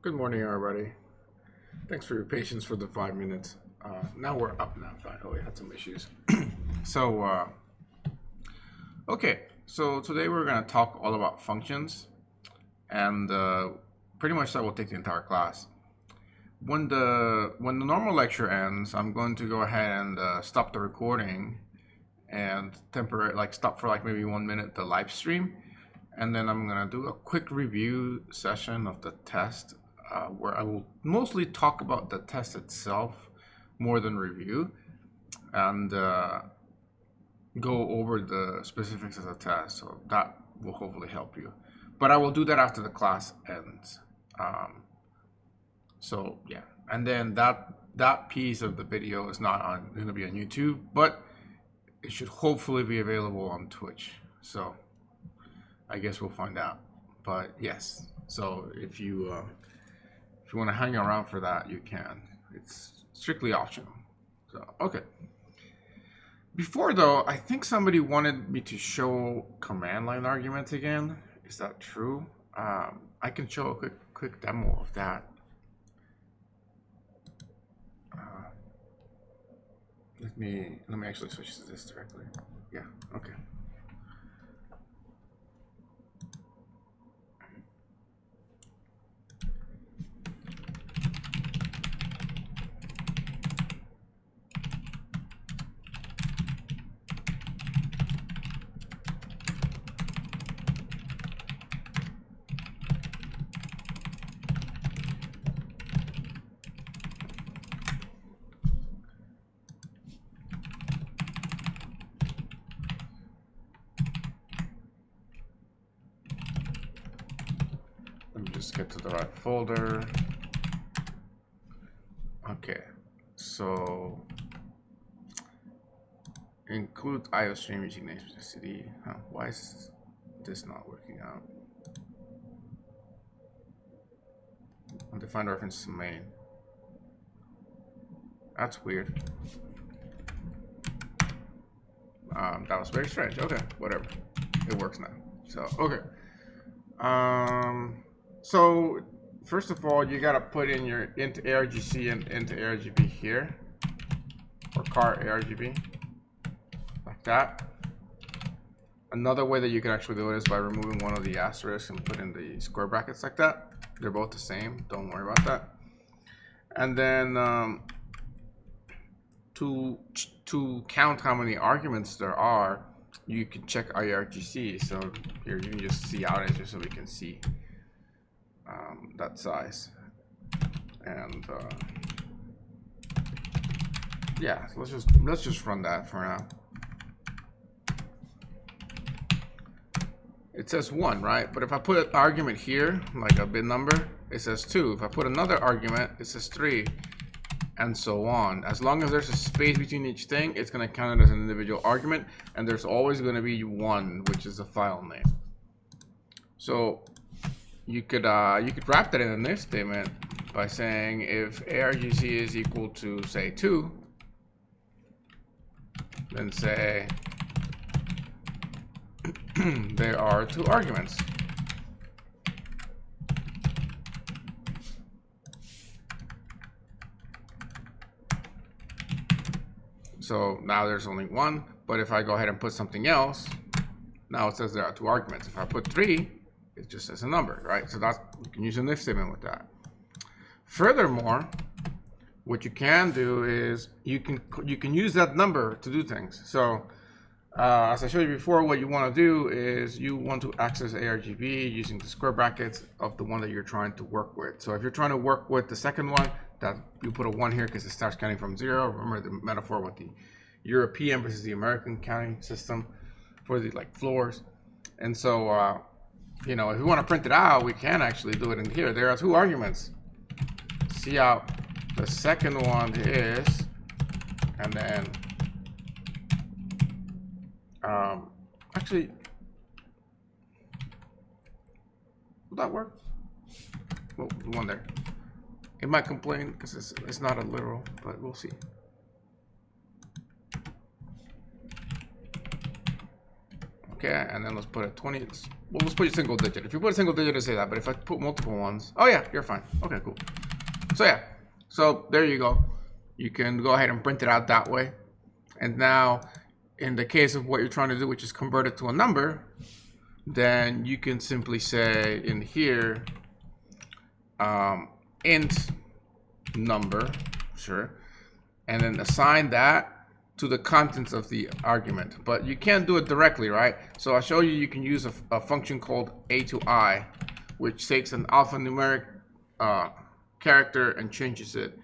Good morning, everybody. Thanks for your patience for the 5 minutes. Now we're up now. Oh, we had some issues. Okay. So today we're going to talk all about functions, and pretty much that will take the entire class. When the normal lecture ends, I'm going to go ahead and stop the recording and stop for maybe 1 minute the live stream, and then I'm going to do a quick review session of the test. Where I will mostly talk about the test itself more than review, and go over the specifics of the test. So that will hopefully help you. But I will do that after the class ends. So yeah, and then that piece of the video is not going to be on YouTube, but it should hopefully be available on Twitch. So I guess we'll find out. But yes, so if you want to hang around for that, you can. It's strictly optional. So, okay. Before though, I think somebody wanted me to show command line arguments again. Is that true? I can show a quick demo of that. Let me actually switch to this directly. Yeah, okay. Just get to the right folder. Okay, so include IO stream using namespace. Why is this not working out? Undefined reference to main. That's weird. That was very strange. Okay, whatever. It works now. So okay. So first of all, you gotta put in your int argc and int argb here, or car argb, like that. Another way that you can actually do it is by removing one of the asterisks and put in the square brackets like that. They're both the same. Don't worry about that. And then to count how many arguments there are, you can check irgc. So here you can just see out it just so we can see that size. And yeah, so let's just run that for now. It says 1, right? But if I put an argument here, like a bit number, it says 2. If I put another argument, it says 3, and so on. As long as there's a space between each thing, it's going to count it as an individual argument, and there's always going to be 1, which is the file name. So you could wrap that in a if statement by saying if argc is equal to, say, 2, then say there are 2 arguments. So now there's only 1, but if I go ahead and put something else, now it says there are 2 arguments. If I put 3, it just says a number, right? So that's, you can use an if statement with that. Furthermore, what you can do is you can use that number to do things. So as I showed you before, what you want to do is you want to access argb using the square brackets of the one that you're trying to work with. So if you're trying to work with the second one, that you put a 1 here because it starts counting from 0. Remember the metaphor with the European versus the American counting system for the floors. And so you know, if we want to print it out, we can actually do it in here. There are 2 arguments. See out the second one is, and then actually, will that work? Well, the one there. It might complain because it's not a literal, but we'll see. Okay, and then let's put a 20. Well, let's put a single digit. If you put a single digit, it'll say that. But if I put multiple ones, oh yeah, you're fine. Okay, cool. So yeah, so there you go. You can go ahead and print it out that way. And now, in the case of what you're trying to do, which is convert it to a number, then you can simply say in here, int number, sure, and then assign that to the contents of the argument. But you can't do it directly, right? So I'll show you, you can use a function called a to I, which takes an alphanumeric character and changes it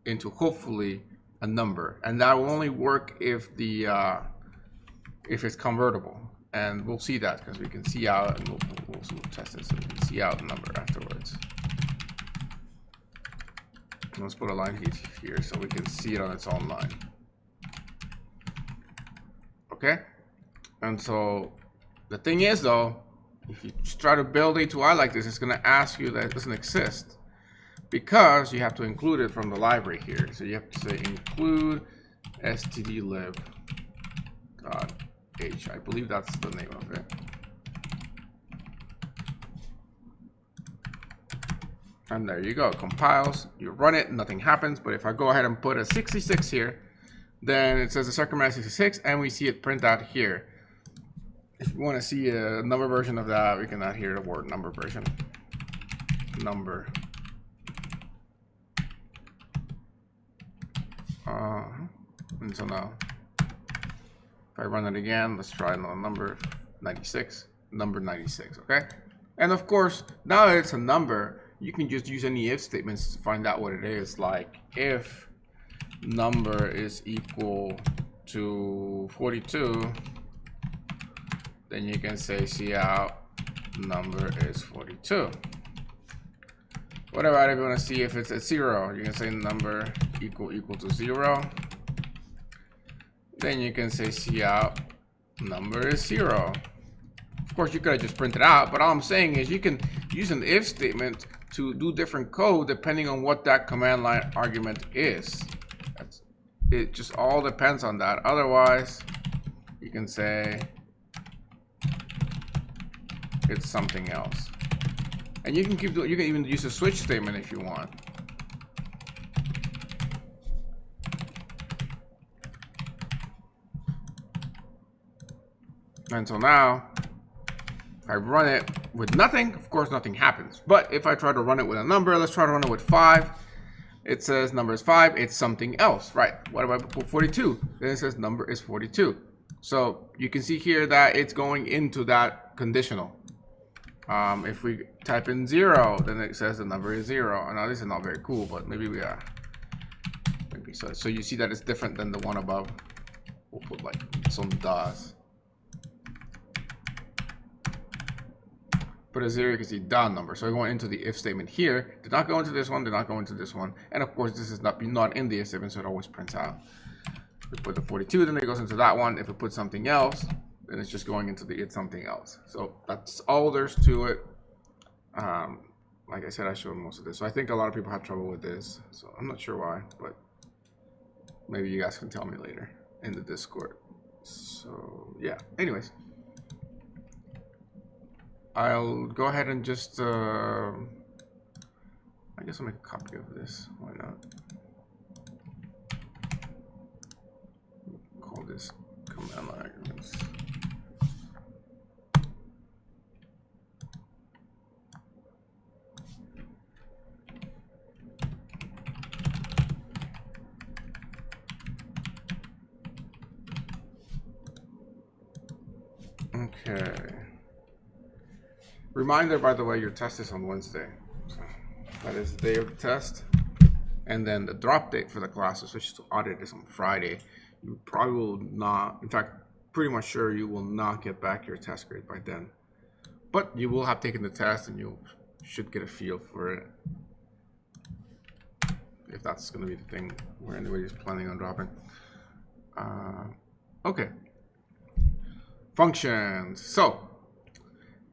into hopefully a number, and that will only work if the if it's convertible. And we'll see that because we can see out, and we'll test it so we can see out the number afterwards. Let's put a line here so we can see it on its own line. Okay, and so the thing is though, if you just try to build a to I like this, it's going to ask you that it doesn't exist because you have to include it from the library here. So you have to say include stdlib.h. I believe that's the name of it. And there you go, it compiles, you run it, nothing happens. But if I go ahead and put a 66 here, then it says the circle command 66, and we see it print out here. If you want to see a number version of that, we can add here the word number version. Number. And so now, if I run it again, let's try another number, 96, number 96, okay? And of course, now that it's a number, you can just use any if statements to find out what it is. Like if number is equal to 42, then you can say cout number is 42. What about if you want to see if it's at 0? You can say number equal to 0. Then you can say cout number is 0. Of course, you could have just printed out, but all I'm saying is you can use an if statement to do different code depending on what that command line argument is. It just all depends on that. Otherwise, you can say it's something else. And you can keep doing, you can even use a switch statement if you want. And so now, if I run it with nothing, of course nothing happens. But if I try to run it with a number, let's try to run it with 5. It says number is 5, it's something else, right? What if I put 42? Then it says number is 42. So you can see here that it's going into that conditional. If we type in 0, then it says the number is 0. And now this is not very cool, but maybe we are. Maybe so. So you see that it's different than the one above. We'll put like some does. Put a 0, you can see dot number. So going into the if statement here. Did not go into this one, did not go into this one. And of course, this is not in the if statement, so it always prints out. If we put the 42, then it goes into that one. If we put something else, then it's just going into the it's something else. So that's all there's to it. Like I said, I showed most of this. So I think a lot of people have trouble with this. So I'm not sure why, but maybe you guys can tell me later in the Discord. So yeah, anyways. I'll go ahead and just, I guess I'll make a copy of this. Why not? Call this command line arguments. Okay. Reminder, by the way, your test is on Wednesday. So that is the day of the test. And then the drop date for the class, switch to audit, is on Friday. You probably will not, in fact, pretty much sure you will not get back your test grade by then. But you will have taken the test and you should get a feel for it. If that's going to be the thing where anybody's planning on dropping. Okay. Functions. So,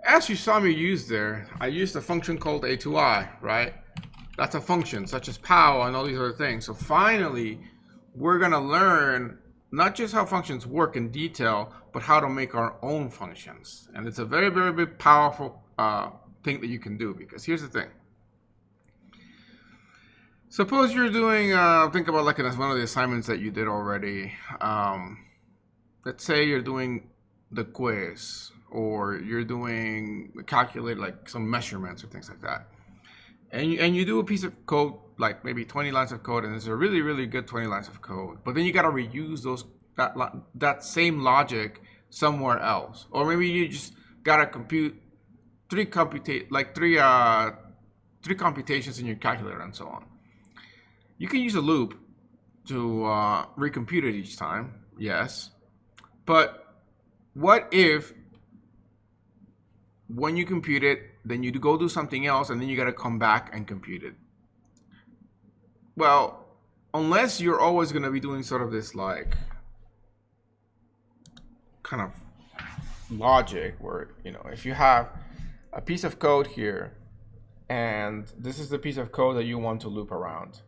as you saw me use there, I used a function called a to I, right? That's a function such as pow and all these other things. So finally, we're gonna learn not just how functions work in detail, but how to make our own functions. And it's a very, very big, powerful thing that you can do, because here's the thing. Suppose you're doing, think about like one of the assignments that you did already. Let's say you're doing the quiz, or you're doing calculate like some measurements or things like that. And you do a piece of code, like maybe 20 lines of code, and it's a really, really good 20 lines of code. But then you got to reuse that same logic somewhere else. Or maybe you just got to compute three computations in your calculator and so on. You can use a loop to recompute it each time, yes. But what if when you compute it, then you go do something else, and then you got to come back and compute it? Well, unless you're always going to be doing sort of this like kind of logic where, you know, if you have a piece of code here, and this is the piece of code that you want to loop around,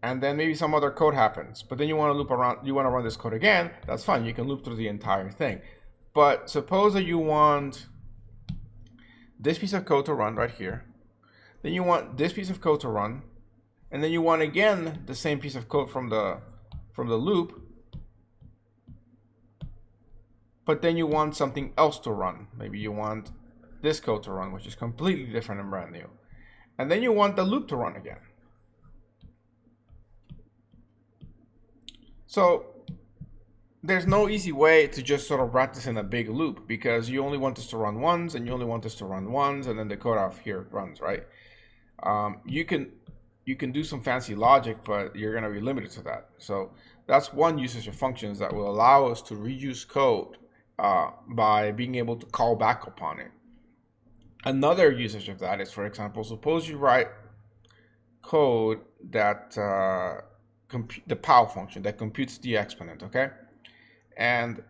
and then maybe some other code happens, but then you want to loop around, you want to run this code again, that's fine. You can loop through the entire thing. But suppose that you want this piece of code to run right here, then you want this piece of code to run, and then you want again the same piece of code from the loop, but then you want something else to run. Maybe you want this code to run, which is completely different and brand new, and then you want the loop to run again. So there's no easy way to just sort of write this in a big loop, because you only want this to run once, and you only want this to run once, and then the code off here runs, right? You can do some fancy logic, but you're going to be limited to that. So that's one usage of functions that will allow us to reuse code by being able to call back upon it. Another usage of that is, for example, suppose you write code that the POW function that computes the exponent, okay? And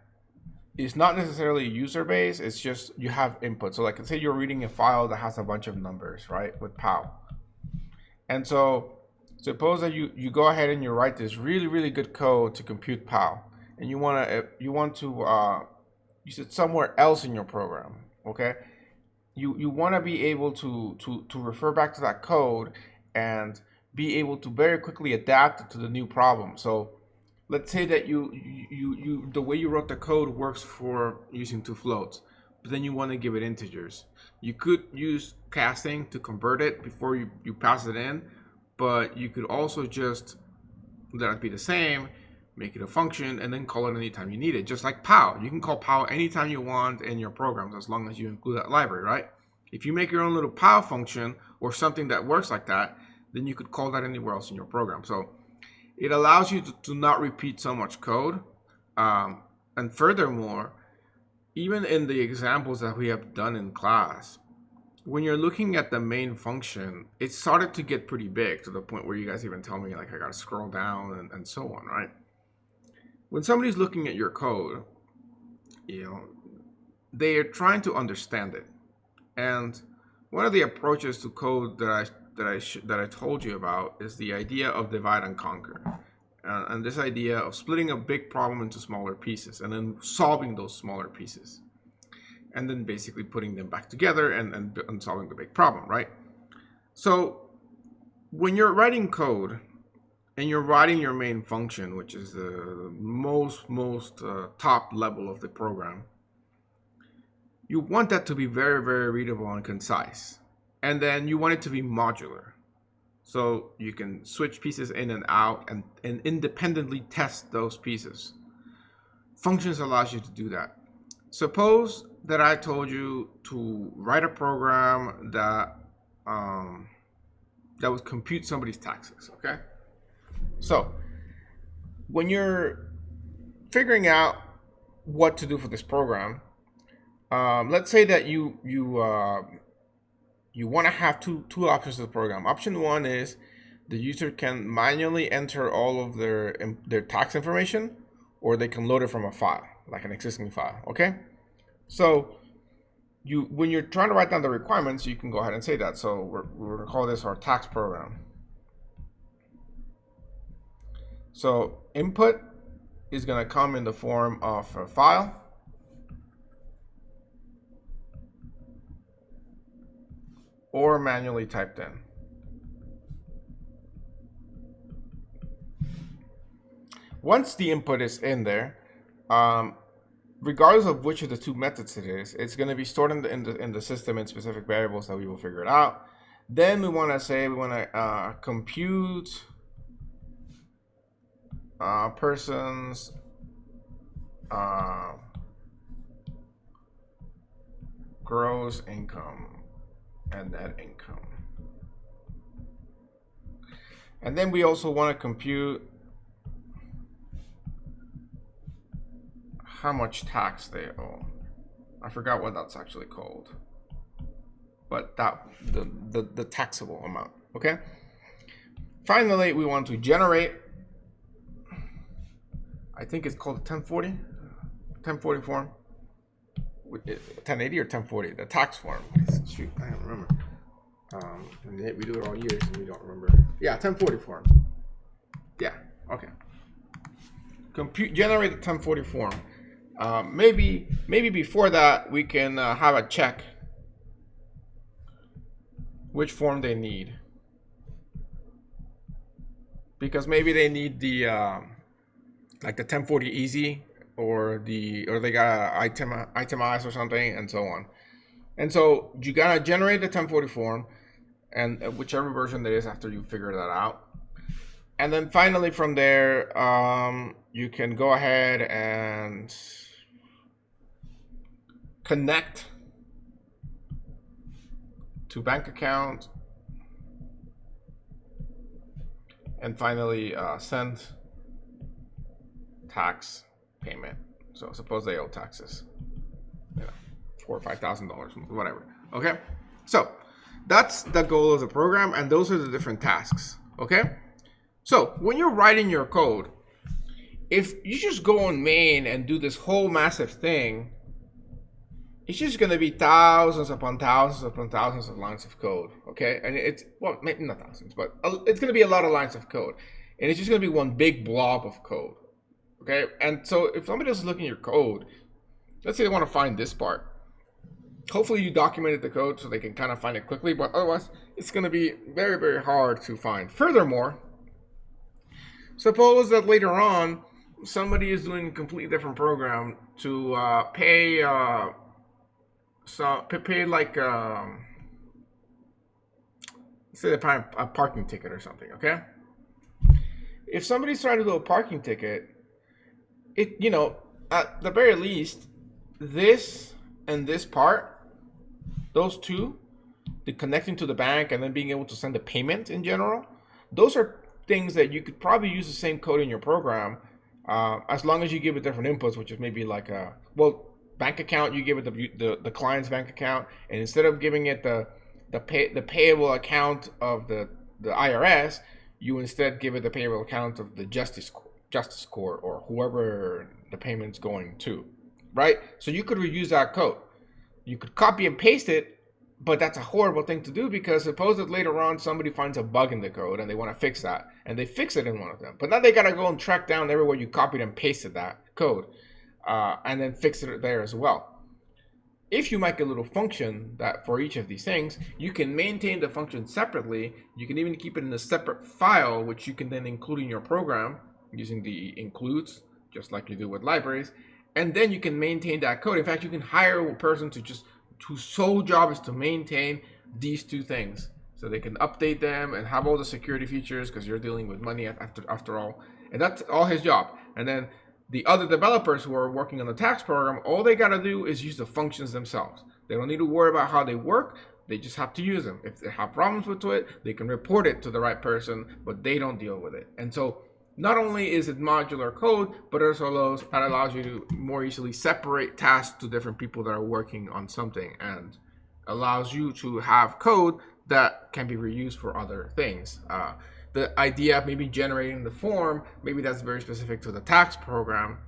it's not necessarily user-based, it's just you have input. So like, let's say you're reading a file that has a bunch of numbers, right, with POW. And so suppose that you go ahead and you write this really, really good code to compute POW, and you want to use it somewhere else in your program, okay? You want to be able to refer back to that code and be able to very quickly adapt it to the new problem. So let's say that the way you wrote the code works for using two floats, but then you want to give it integers. You could use casting to convert it before you pass it in, but you could also just let it be the same, make it a function, and then call it anytime you need it. Just like POW. You can call POW anytime you want in your programs, as long as you include that library, right? If you make your own little POW function or something that works like that, then you could call that anywhere else in your program. So it allows you to not repeat so much code. And furthermore, even in the examples that we have done in class, when you're looking at the main function, it started to get pretty big, to the point where you guys even tell me like I gotta scroll down and so on, right? When somebody's looking at your code, you know, they are trying to understand it. And one of the approaches to code that I told you about is the idea of divide and conquer, and this idea of splitting a big problem into smaller pieces and then solving those smaller pieces, and then basically putting them back together and solving the big problem, right? So when you're writing code and you're writing your main function, which is the most top level of the program, you want that to be very, very readable and concise. And then you want it to be modular, so you can switch pieces in and out and independently test those pieces. Functions allows you to do that. Suppose that I told you to write a program that would compute somebody's taxes, okay? So when you're figuring out what to do for this program, let's say that you want to have two options to the program. Option one is the user can manually enter all of their tax information, or they can load it from a file, like an existing file, okay? So when you're trying to write down the requirements, you can go ahead and say that. So we're going to call this our tax program. So input is going to come in the form of a file, or manually typed in. Once the input is in there, regardless of which of the two methods it is, it's going to be stored in the system in specific variables that we will figure it out. Then we want to say we want to compute person's gross income and net income. And then we also want to compute how much tax they owe. I forgot what that's actually called, but that the taxable amount. Okay. Finally, we want to generate, I think it's called 1040 form, 1080 or 1040, the tax form. Shoot, I don't remember. And we do it all years and we don't remember. Yeah, 1040 form. Yeah, okay. Generate the 1040 form. Maybe before that we can have a check which form they need, because maybe they need the like the 1040 easy, or they got itemize or something, and so on. And so you gotta generate the 1040 form, and whichever version there is after you figure that out. And then finally from there, you can go ahead and connect to bank account, and finally send tax payment. So suppose they owe taxes, you know, $4,000 or $5,000, whatever. Okay, so that's the goal of the program, and those are the different tasks. Okay, so when you're writing your code, if you just go on main and do this whole massive thing, it's just going to be thousands upon thousands upon thousands of lines of code. Okay, and it's, well, maybe not thousands, but it's going to be a lot of lines of code, and it's just going to be one big blob of code. Okay, and so if somebody else is looking at your code, let's say they want to find this part, hopefully you documented the code so they can kind of find it quickly, but otherwise it's going to be very, very hard to find. Furthermore, suppose that later on somebody is doing a completely different program to pay like say they pay a parking ticket or something. Okay, if somebody's trying to do a parking ticket, it, you know, at the very least, this and this part, those two, the connecting to the bank and then being able to send a payment in general, those are things that you could probably use the same code in your program, as long as you give it different inputs, which is maybe like a, well, bank account, you give it the client's bank account, and instead of giving it the payable account of the IRS, you instead give it the payable account of the justice court or whoever the payment's going to, right? So you could reuse that code. You could copy and paste it, but that's a horrible thing to do, because suppose that later on somebody finds a bug in the code and they want to fix that, and they fix it in one of them, but now they got to go and track down everywhere you copied and pasted that code, and then fix it there as well. If you make a little function that for each of these things, you can maintain the function separately. You can even keep it in a separate file, which you can then include in your program using the includes, just like you do with libraries. And then you can maintain that code. In fact, you can hire a person whose sole job is to maintain these two things, so they can update them and have all the security features, because you're dealing with money after all. And that's all his job. And then the other developers who are working on the tax program, all they got to do is use the functions themselves. They don't need to worry about how they work. They just have to use them. If they have problems with it, they can report it to the right person, but they don't deal with it. And so not only is it modular code, but it also allows you to more easily separate tasks to different people that are working on something, and allows you to have code that can be reused for other things. The idea of maybe generating the form, maybe that's very specific to the tax program,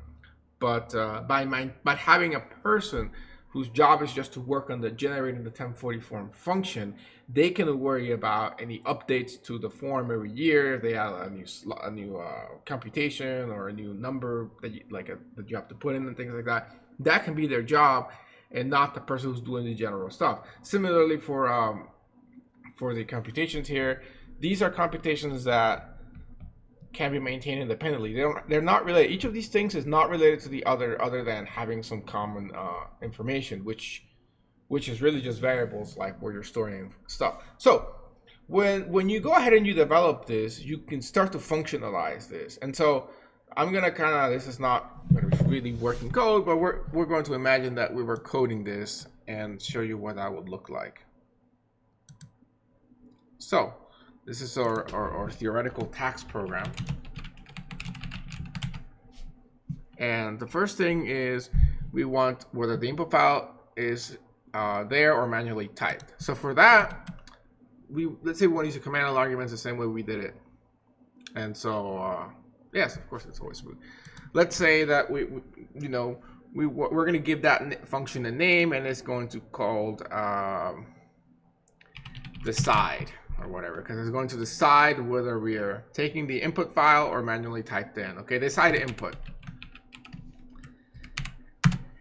but by having a person whose job is just to work on the generating the 1040 form function, they can worry about any updates to the form every year. If they have a new computation or a new number that that you have to put in and things like that. That can be their job, and not the person who's doing the general stuff. Similarly for the computations here, these are computations that can be maintained independently. They're not related. Each of these things is not related to the other than having some common information, which is really just variables like where you're storing stuff. So when you go ahead and you develop this, you can start to functionalize this. And so I'm gonna this is not gonna be really working code, but we're going to imagine that we were coding this and show you what that would look like. So this is our theoretical tax program. And the first thing is we want whether the input file is there or manually typed. So for that, let's say we want to use a command line arguments the same way we did it. And so, yes, of course, it's always smooth. Let's say that we're going to give that function a name, and it's going to called decide or whatever, because it's going to decide whether we are taking the input file or manually typed in. Okay, decide input.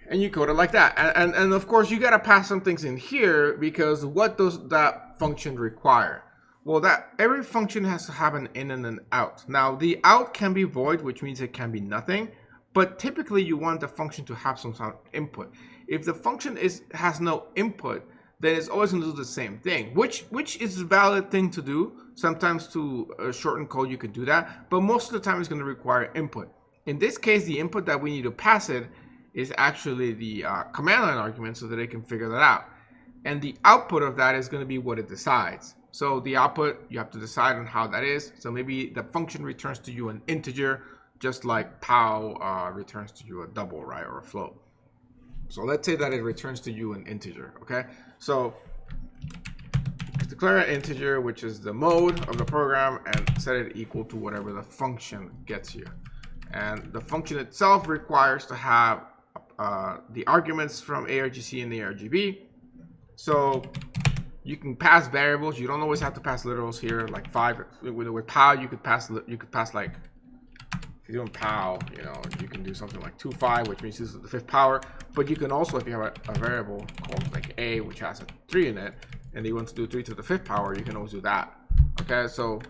And you code it like that. And of course, you got to pass some things in here, because what does that function require? Well, that every function has to have an in and an out. Now, the out can be void, which means it can be nothing. But typically, you want the function to have some sort of input. If the function has no input, then it's always going to do the same thing, which is a valid thing to do. Sometimes to shorten code, you could do that. But most of the time, it's going to require input. In this case, the input that we need to pass it is actually the command line argument, so that it can figure that out. And the output of that is going to be what it decides. So the output, you have to decide on how that is. So maybe the function returns to you an integer, just like POW returns to you a double, right, or a float. So let's say that it returns to you an integer, okay? So declare an integer, which is the mode of the program, and set it equal to whatever the function gets you. And the function itself requires to have the arguments from argc and argb. So you can pass variables. You don't always have to pass literals here, like 5. With POW, you could pass like, if you're doing POW, you can do something like 2.5, which means this is the 5th power. But you can also, if you have a variable called like a, which has a 3 in it, and you want to do 3 to the 5th power, you can always do that. Okay, so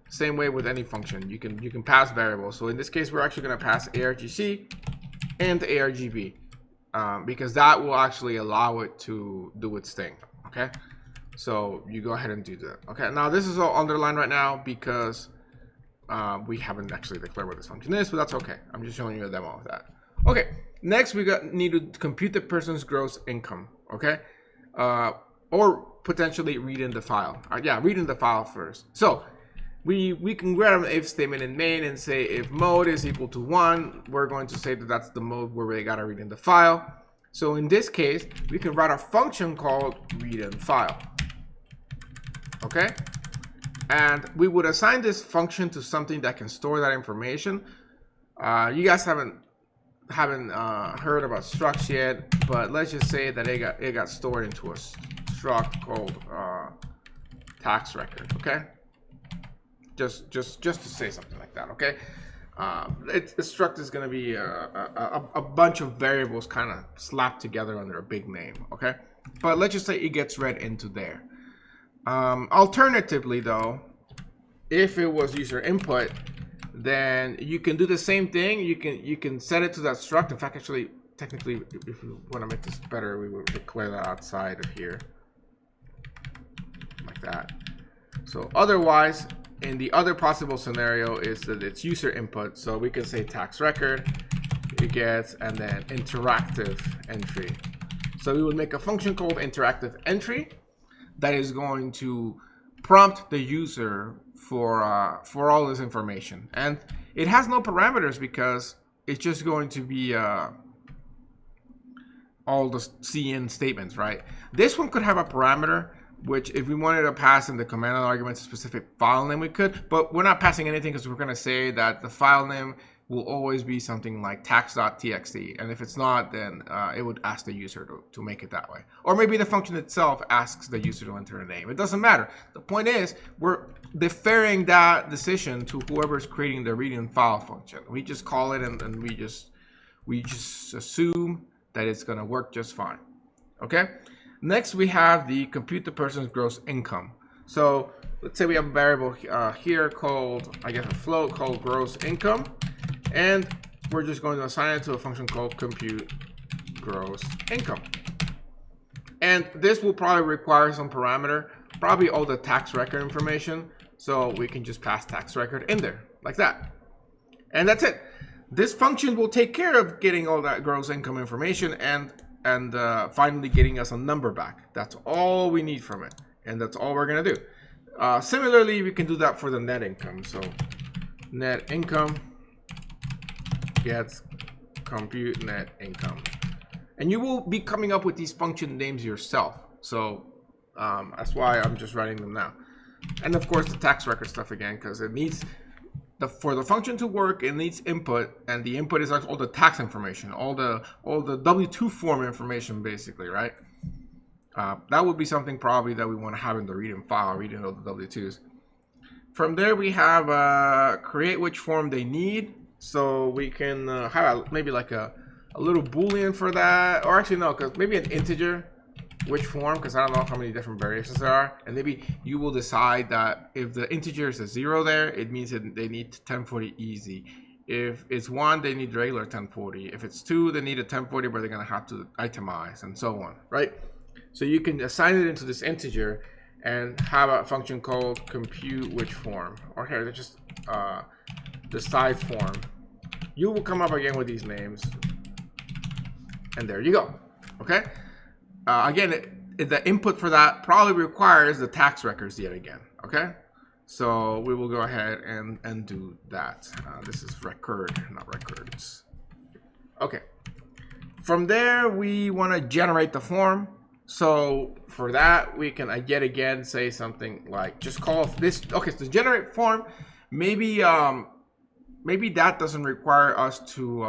same way with any function, you can pass variables. So in this case, we're actually going to pass argc and argb, because that will actually allow it to do its thing. Okay, so you go ahead and do that. Okay, now this is all underlined right now because we haven't actually declared what this function is, but that's okay. I'm just showing you a demo of that. Okay, next we need to compute the person's gross income. Okay, or potentially read in the file. Yeah, read in the file first. So we can grab an if statement in main and say if mode is equal to 1, we're going to say that that's the mode where we gotta read in the file. So in this case, we can write a function called read in file. Okay, and we would assign this function to something that can store that information. You guys haven't heard about structs yet, but let's just say that it got stored into a struct called tax record. Okay, just to say something like that. Okay, the struct is going to be a bunch of variables kind of slapped together under a big name. Okay, but let's just say it gets read into there. Alternatively, though, if it was user input, then you can do the same thing. You can set it to that struct. In fact, actually, technically, if you want to make this better, we would declare that outside of here, like that. So otherwise, in the other possible scenario is that it's user input. So we can say tax record, it gets, and then interactive entry. So we would make a function called interactive entry that is going to prompt the user for all this information. And it has no parameters because it's just going to be all the cin statements, right? This one could have a parameter, which if we wanted to pass in the command line arguments a specific file name, we could, but we're not passing anything because we're going to say that the file name will always be something like tax.txt. And if it's not, then it would ask the user to make it that way. Or maybe the function itself asks the user to enter a name. It doesn't matter. The point is, we're deferring that decision to whoever's creating the read and file function. We just call it and we just assume that it's going to work just fine. Okay? Next, we have the compute the person's gross income. So let's say we have a variable here called, I guess, a float called gross income. And we're just going to assign it to a function called compute gross income. And this will probably require some parameter, probably all the tax record information. So we can just pass tax record in there like that. And that's it. This function will take care of getting all that gross income information and finally getting us a number back. That's all we need from it. And that's all we're going to do. Similarly, we can do that for the net income. So net income gets compute net income. And you will be coming up with these function names yourself. So that's why I'm just writing them now. And of course, the tax record stuff again, because it needs for the function to work, it needs input, and the input is like all the tax information, all the W2 form information, basically, right? That would be something probably that we want to have in the read and file, reading all the W2s. From there, we have create which form they need. So we can have maybe like a little Boolean for that, or actually no, because maybe an integer which form, because I don't know how many different variations there are. And maybe you will decide that if the integer is a 0 there, it means that they need 1040 easy. If it's 1, they need regular 1040. If it's 2, they need a 1040, but they're going to have to itemize and so on, right? So you can assign it into this integer and have a function called compute which form. Or here, they're just decide form. You will come up again with these names. And there you go. Okay? Again, the input for that probably requires the tax records yet again. Okay? So we will go ahead and do that. This is record, not records. Okay. From there, we want to generate the form. So for that, we can yet again say something like, just call this. Okay, so generate form. Maybe that doesn't require us to.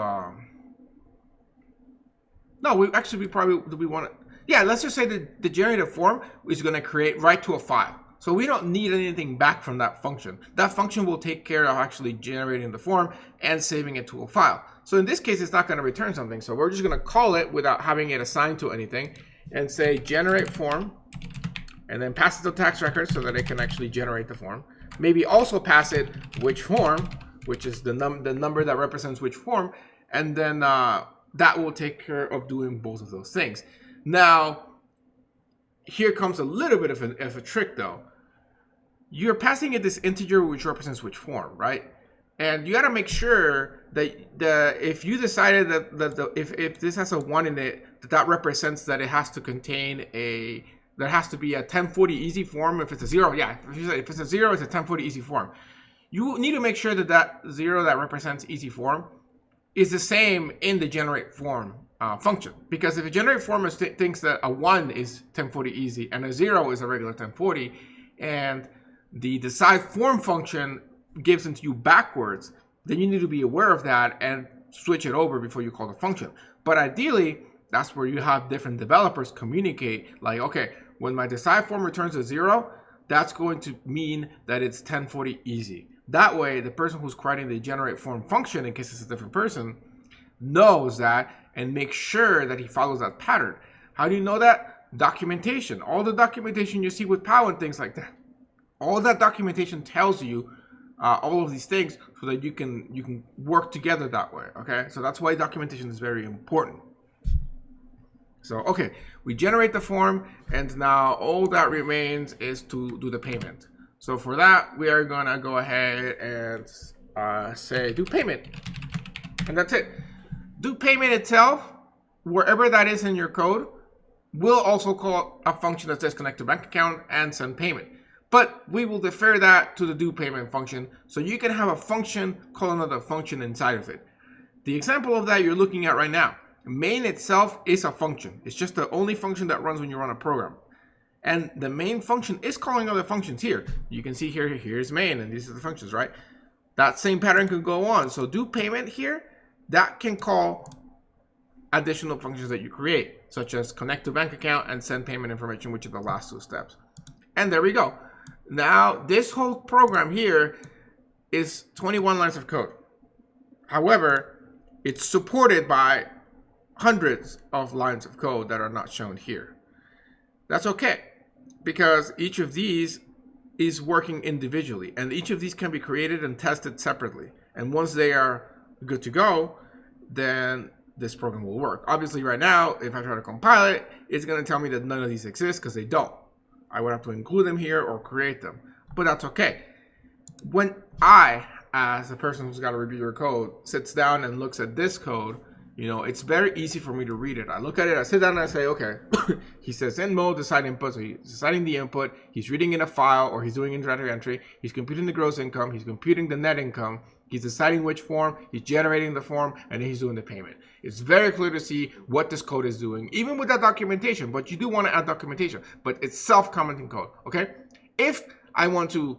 No, we probably do we want to. Yeah, let's just say that the generated form is going to create right to a file. So we don't need anything back from that function. That function will take care of actually generating the form and saving it to a file. So in this case, it's not going to return something. So we're just going to call it without having it assigned to anything and say generate form, and then pass it to tax record so that it can actually generate the form. Maybe also pass it which form, which is the number that represents which form, and then that will take care of doing both of those things. Now, here comes a little bit of a trick though. You're passing it this integer which represents which form, right? And you got to make sure that if you decided that if this has a 1 in it, that represents that it has to contain there has to be a 1040 easy form. If it's a 0, yeah, if it's a 0, it's a 1040 easy form. You need to make sure that 0 that represents easy form is the same in the generate form function. Because if a generate form thinks that a 1 is 1040 easy and a 0 is a regular 1040, and the decide form function gives them to you backwards, then you need to be aware of that and switch it over before you call the function. But ideally, that's where you have different developers communicate, like, okay, when my decide form returns a 0, that's going to mean that it's 1040 easy. That way, the person who's creating the generate form function, in case it's a different person, knows that and makes sure that he follows that pattern. How do you know that? Documentation. All the documentation you see with POW and things like that. All that documentation tells you all of these things so that you can work together that way. Okay, so that's why documentation is very important. So okay, we generate the form, and now all that remains is to do the payment. So for that, we are gonna go ahead and say do payment, and that's it. Do payment itself, wherever that is in your code, will also call a function that says connect to bank account and send payment. But we will defer that to the do payment function, so you can have a function call another function inside of it. The example of that you're looking at right now, main itself is a function. It's just the only function that runs when you run a program. And the main function is calling other functions here. You can see here's main, and these are the functions, right? that same pattern could go on. So do payment here, that can call additional functions that you create, such as connect to bank account and send payment information, which are the last two steps. And there we go. Now this whole program here is 21 lines of code. However, it's supported by hundreds of lines of code that are not shown here. That's okay, because each of these is working individually, and each of these can be created and tested separately. And once they are good to go, then this program will work. Obviously right now, if I try to compile it, it's going to tell me that none of these exist because they don't. I would have to include them here or create them, but that's okay. When I, as a person who's got to review your code, sits down and looks at this code, you know, it's very easy for me to read it. I look at it, I sit down and I say, okay, he says in mode decide input, so he's deciding the input, he's reading in a file, or he's doing inventory entry, he's computing the gross income, he's computing the net income, he's deciding which form, he's generating the form, and then he's doing the payment. It's very clear to see what this code is doing, even with that documentation, but you do want to add documentation, but it's self-commenting code, okay? If I want to,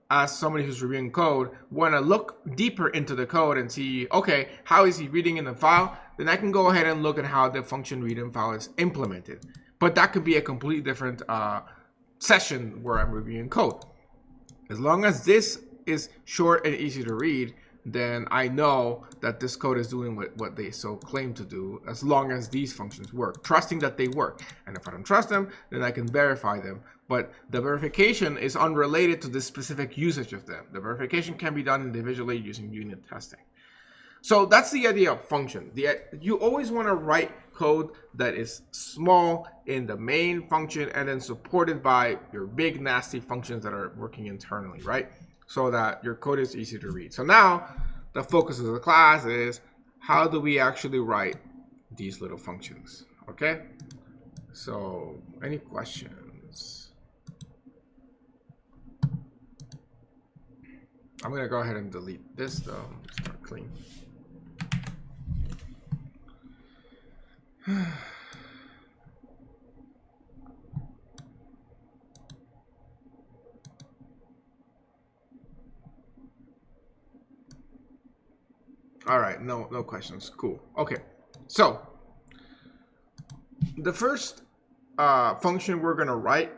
as somebody who's reviewing code, want to look deeper into the code and see, okay, how is he reading in the file? Then I can go ahead and look at how the function read in file is implemented. But that could be a completely different session where I'm reviewing code. As long as this is short and easy to read, then I know that this code is doing what they so claim to do, as long as these functions work, trusting that they work. And if I don't trust them, then I can verify them. But the verification is unrelated to the specific usage of them. The verification can be done individually using unit testing. So that's the idea of function. You always want to write code that is small in the main function and then supported by your big nasty functions that are working internally, right? So that your code is easy to read. So now the focus of the class is how do we actually write these little functions, okay? So any questions? I'm gonna go ahead and delete this though, start clean. All right, no questions. Cool. Okay, so the first function we're gonna write,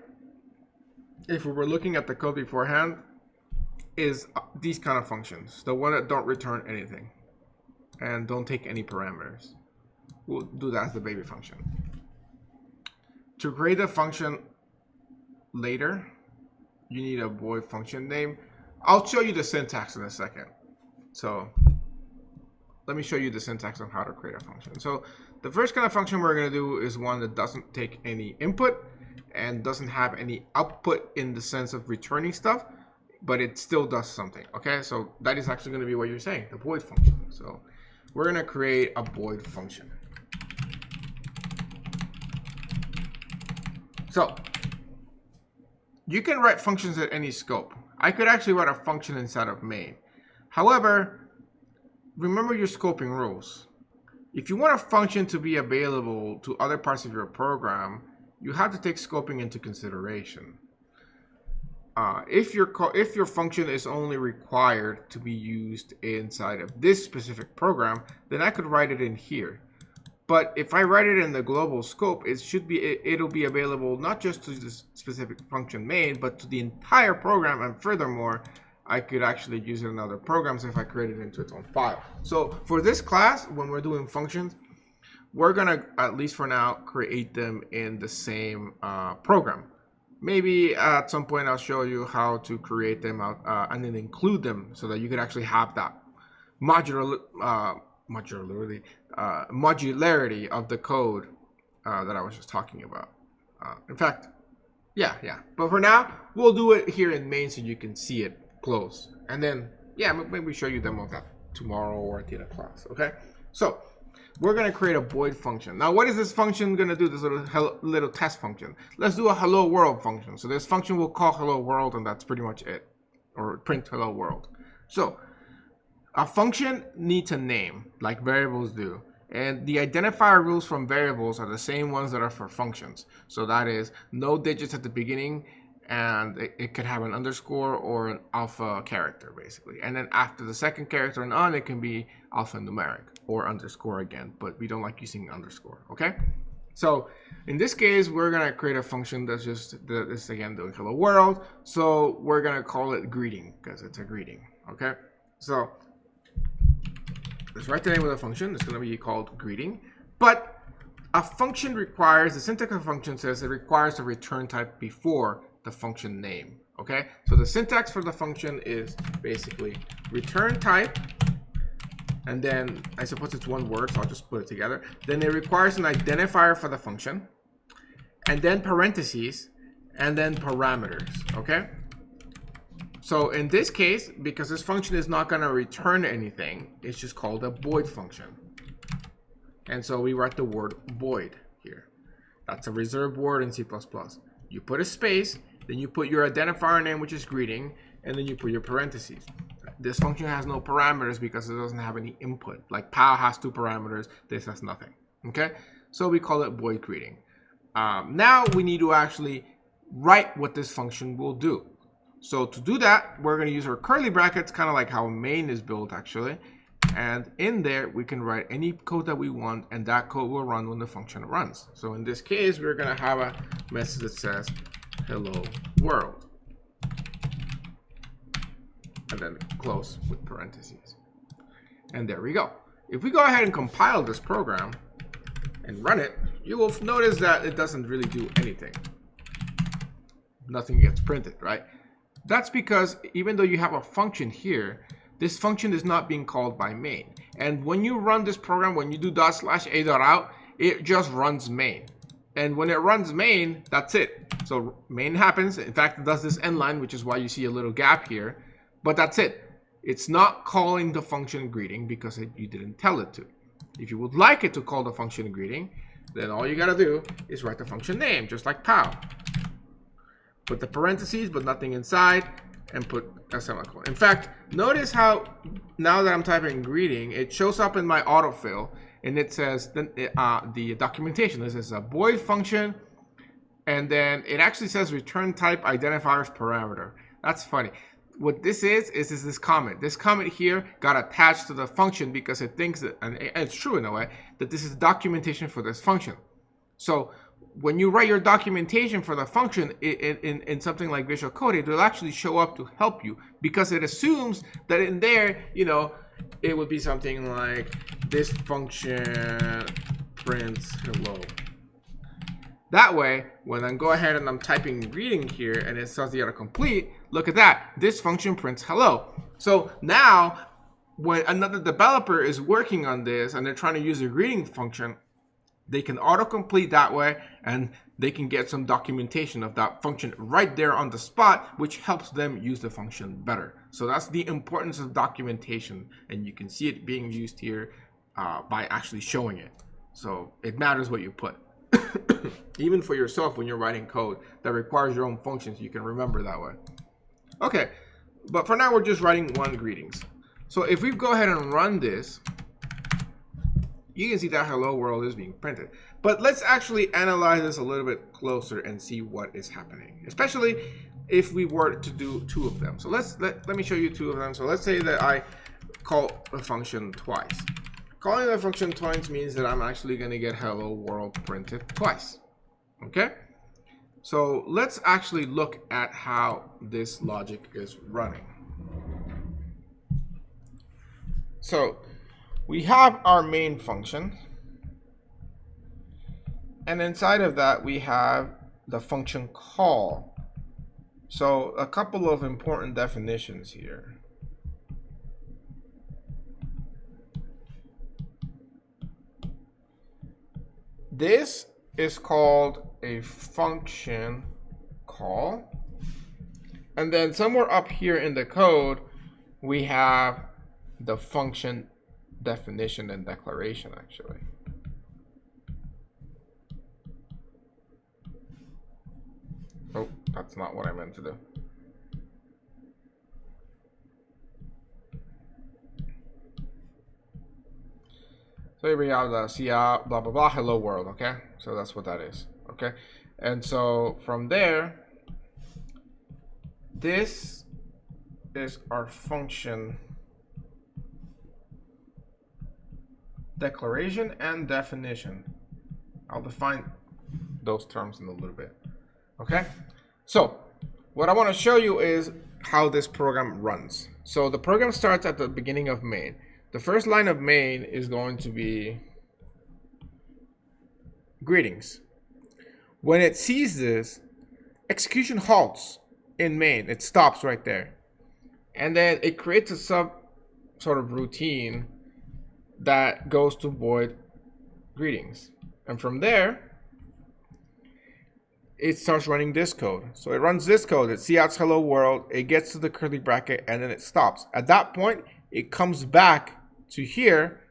if we were looking at the code beforehand, is these kind of functions, the one that don't return anything and don't take any parameters. We'll do that as the baby function. To create a function later, you need a void function name. I'll show you the syntax in a second. So let me show you the syntax on how to create a function. So the first kind of function we're going to do is one that doesn't take any input and doesn't have any output in the sense of returning stuff, but it still does something. Okay, so that is actually going to be what you're saying, the void function. So we're going to create a void function. So you can write functions at any scope. I could actually write a function inside of main. However, remember your scoping rules. If you want a function to be available to other parts of your program, you have to take scoping into consideration. If your function is only required to be used inside of this specific program, then I could write it in here. But if I write it in the global scope, it'll be available not just to this specific function main, but to the entire program. And furthermore, I could actually use it in other programs if I create it into its own file. So for this class, when we're doing functions, we're gonna, at least for now, create them in the same program. Maybe at some point I'll show you how to create them out and then include them so that you could actually have that modularity of the code that I was just talking about. In fact, yeah. But for now, we'll do it here in main so you can see it close. And then, yeah, maybe show you them of that tomorrow or at the end of class, okay? So we're going to create a void function. Now, what is this function going to do, this little test function? Let's do a hello world function. So this function will call hello world, and that's pretty much it, or print hello world. So a function needs a name, like variables do. And the identifier rules from variables are the same ones that are for functions. So that is no digits at the beginning and it could have an underscore or an alpha character basically. And then after the second character and on, it can be alphanumeric or underscore again, but we don't like using underscore, okay? So in this case, we're gonna create a function that's just this again doing hello world. So we're gonna call it greeting because it's a greeting, okay? So let's write the name of the function. It's gonna be called greeting, but a function requires, the syntax of a function says it requires a return type before the function name, okay? So the syntax for the function is basically return type, and then I suppose it's one word, so I'll just put it together. Then it requires an identifier for the function, and then parentheses, and then parameters, okay? So in this case, because this function is not gonna return anything, it's just called a void function. And so we write the word void here. That's a reserved word in C++. You put a space, then you put your identifier name, which is greeting, and then you put your parentheses. This function has no parameters because it doesn't have any input. Like POW has 2 parameters, this has nothing, okay? So we call it void greeting. Now we need to actually write what this function will do. So to do that, we're gonna use our curly brackets, kind of like how main is built actually. And in there, we can write any code that we want, and that code will run when the function runs. So in this case, we're gonna have a message that says, hello world. And then close with parentheses. And there we go. If we go ahead and compile this program and run it, you will notice that it doesn't really do anything. Nothing gets printed, right? That's because even though you have a function here, this function is not being called by main. And when you run this program, when you do /a.out, it just runs main. And when it runs main, that's it. So main happens. In fact, it does this end line, which is why you see a little gap here. But that's it. It's not calling the function greeting because you didn't tell it to. If you would like it to call the function greeting, then all you gotta do is write the function name, just like POW. Put the parentheses, but nothing inside, and put a semicolon. In fact, notice how now that I'm typing greeting, it shows up in my autofill, and it says the documentation. This is a void function, and then it actually says return type identifiers parameter. That's funny. What this is this comment. This comment here got attached to the function because it thinks that, and it's true in a way, that this is documentation for this function. So when you write your documentation for the function in something like Visual Code, it will actually show up to help you because it assumes that in there, you know, it would be something like this function prints hello. That way, when I go ahead and I'm typing greeting here and it says the autocomplete, look at that. This function prints hello. So now when another developer is working on this and they're trying to use a greeting function, they can autocomplete that way and they can get some documentation of that function right there on the spot, which helps them use the function better. So that's the importance of documentation, and you can see it being used here by actually showing it. So it matters what you put. Even for yourself when you're writing code that requires your own functions, you can remember that way. Okay, but for now we're just writing one greetings. So if we go ahead and run this, you can see that hello world is being printed. But let's actually analyze this a little bit closer and see what is happening, especially if we were to do 2 of them. So let me show you 2 of them. So let's say that I call a function twice. Calling the function twice means that I'm actually going to get hello world printed twice. Okay? So let's actually look at how this logic is running. So we have our main function, and inside of that we have the function call. So a couple of important definitions here. This is called a function call, and then somewhere up here in the code we have the function definition and declaration actually. Oh, that's not what I meant to do. So here we have the CR blah blah blah hello world, okay? So that's what that is, okay? And so from there this is our function declaration and definition. I'll define those terms in a little bit. Okay, so what I want to show you is how this program runs. So the program starts at the beginning of main. The first line of main is going to be greetings. When it sees this, execution halts in main. It stops right there. And then it creates a sort of routine that goes to void greetings. And from there, it starts running this code. So it runs this code. It counts hello world. It gets to the curly bracket and then it stops. At that point, it comes back to here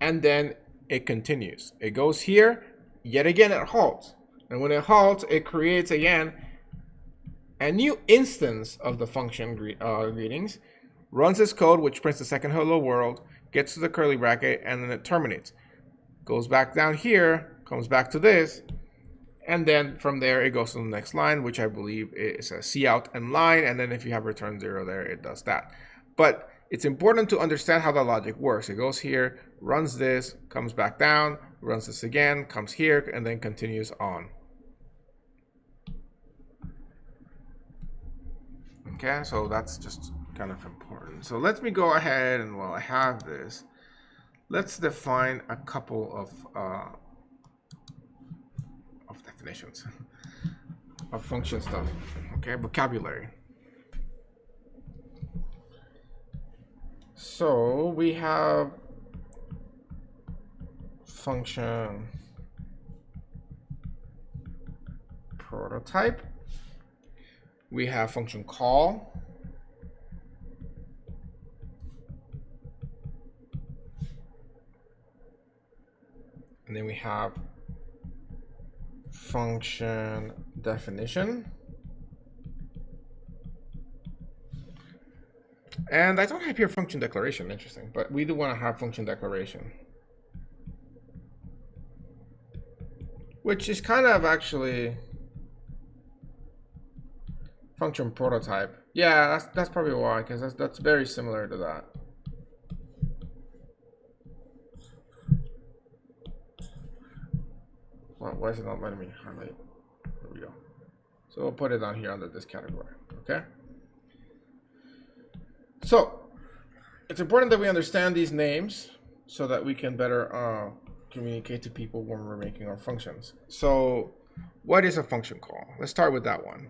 and then it continues. It goes here. Yet again, it halts. And when it halts, it creates again a new instance of the function greetings, runs this code, which prints the second hello world, gets to the curly bracket, and then it terminates. Goes back down here, comes back to this, and then from there, it goes to the next line, which I believe is a cout and line, and then if you have return 0 there, it does that. But it's important to understand how the logic works. It goes here, runs this, comes back down, runs this again, comes here, and then continues on. Okay, so that's just kind of important. So let me go ahead and while I have this, let's define a couple of definitions of function stuff. Okay, vocabulary. So we have function prototype. We have function call. And then we have function definition. And I don't have here function declaration, interesting, but we do want to have function declaration, which is kind of actually function prototype. Yeah, that's probably why, because that's very similar to that. Well, why is it not letting me highlight? There we go. So we'll put it down here under this category. Okay. So it's important that we understand these names so that we can better communicate to people when we're making our functions. So what is a function call? Let's start with that one.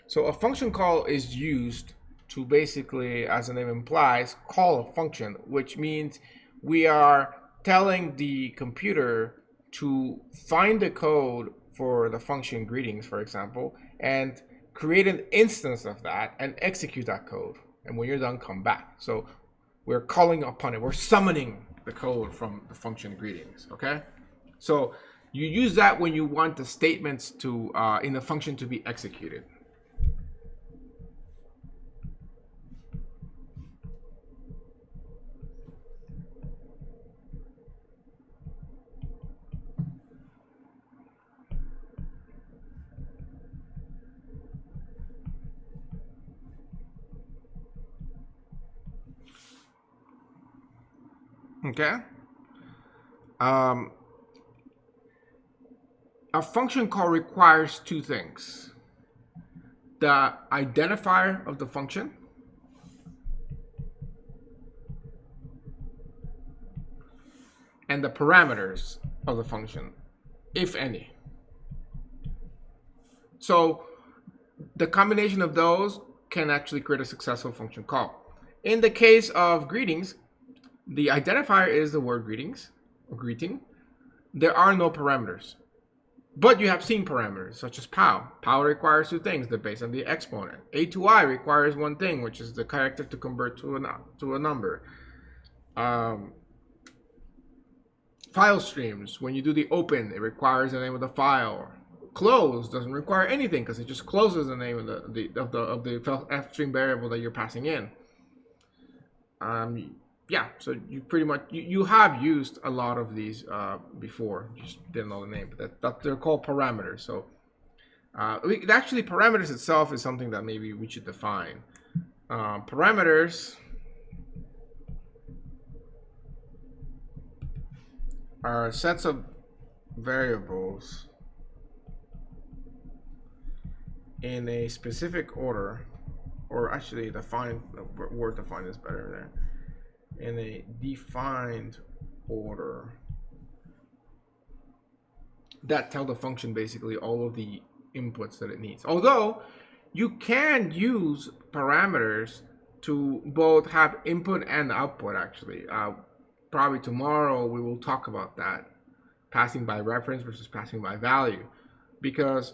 So a function call is used to basically, as the name implies, call a function, which means we are telling the computer to find the code for the function greetings, for example, and create an instance of that and execute that code. And when you're done, come back. So we're calling upon it. We're summoning the code from the function greetings, okay? So you use that when you want the statements to in the function to be executed. Okay. A function call requires two things: the identifier of the function and the parameters of the function, if any. So the combination of those can actually create a successful function call. In the case of greetings, the identifier is the word greetings or greeting. There are no parameters, but you have seen parameters such as pow. Pow requires two things: the base and the exponent. A to I requires one thing, which is the character to convert to a number. File streams, when you do the open, it requires the name of the file. Close doesn't require anything because it just closes the name of the f stream variable that you're passing in. Yeah, so you pretty much you have used a lot of these before. You just didn't know the name, but that they're called parameters. So Actually, parameters itself is something that maybe we should define. Parameters are sets of variables in a specific order, or actually defined, the word defined is better there, in a defined order that tell the function basically all of the inputs that it needs. Although you can use parameters to both have input and output actually. Probably tomorrow we will talk about that, passing by reference versus passing by value, because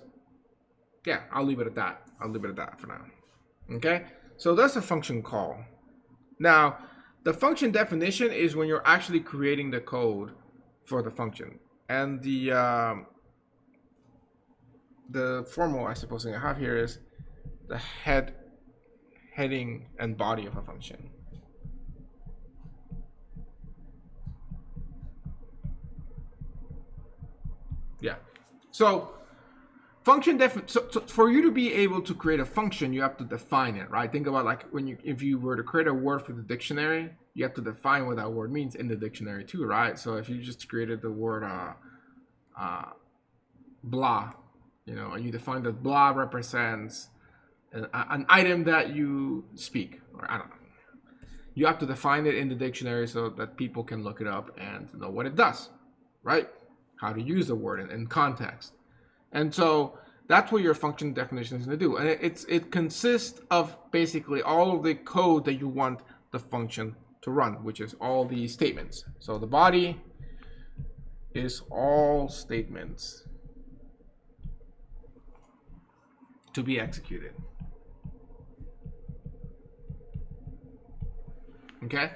yeah, I'll leave it at that. I'll leave it at that for now. Okay, so that's a function call. Now, the function definition is when you're actually creating the code for the function, and the formal I suppose I have here is the heading and body of a function. Yeah. So function so for you to be able to create a function, you have to define it, right? Think about like if you were to create a word for the dictionary, you have to define what that word means in the dictionary too, right? So if you just created the word blah, and you define that blah represents an item that you speak, or I don't know. You have to define it in the dictionary so that people can look it up and know what it does, right? How to use the word in context. And so that's what your function definition is going to do. And it consists of basically all of the code that you want the function to run, which is all the statements. So the body is all statements to be executed. Okay,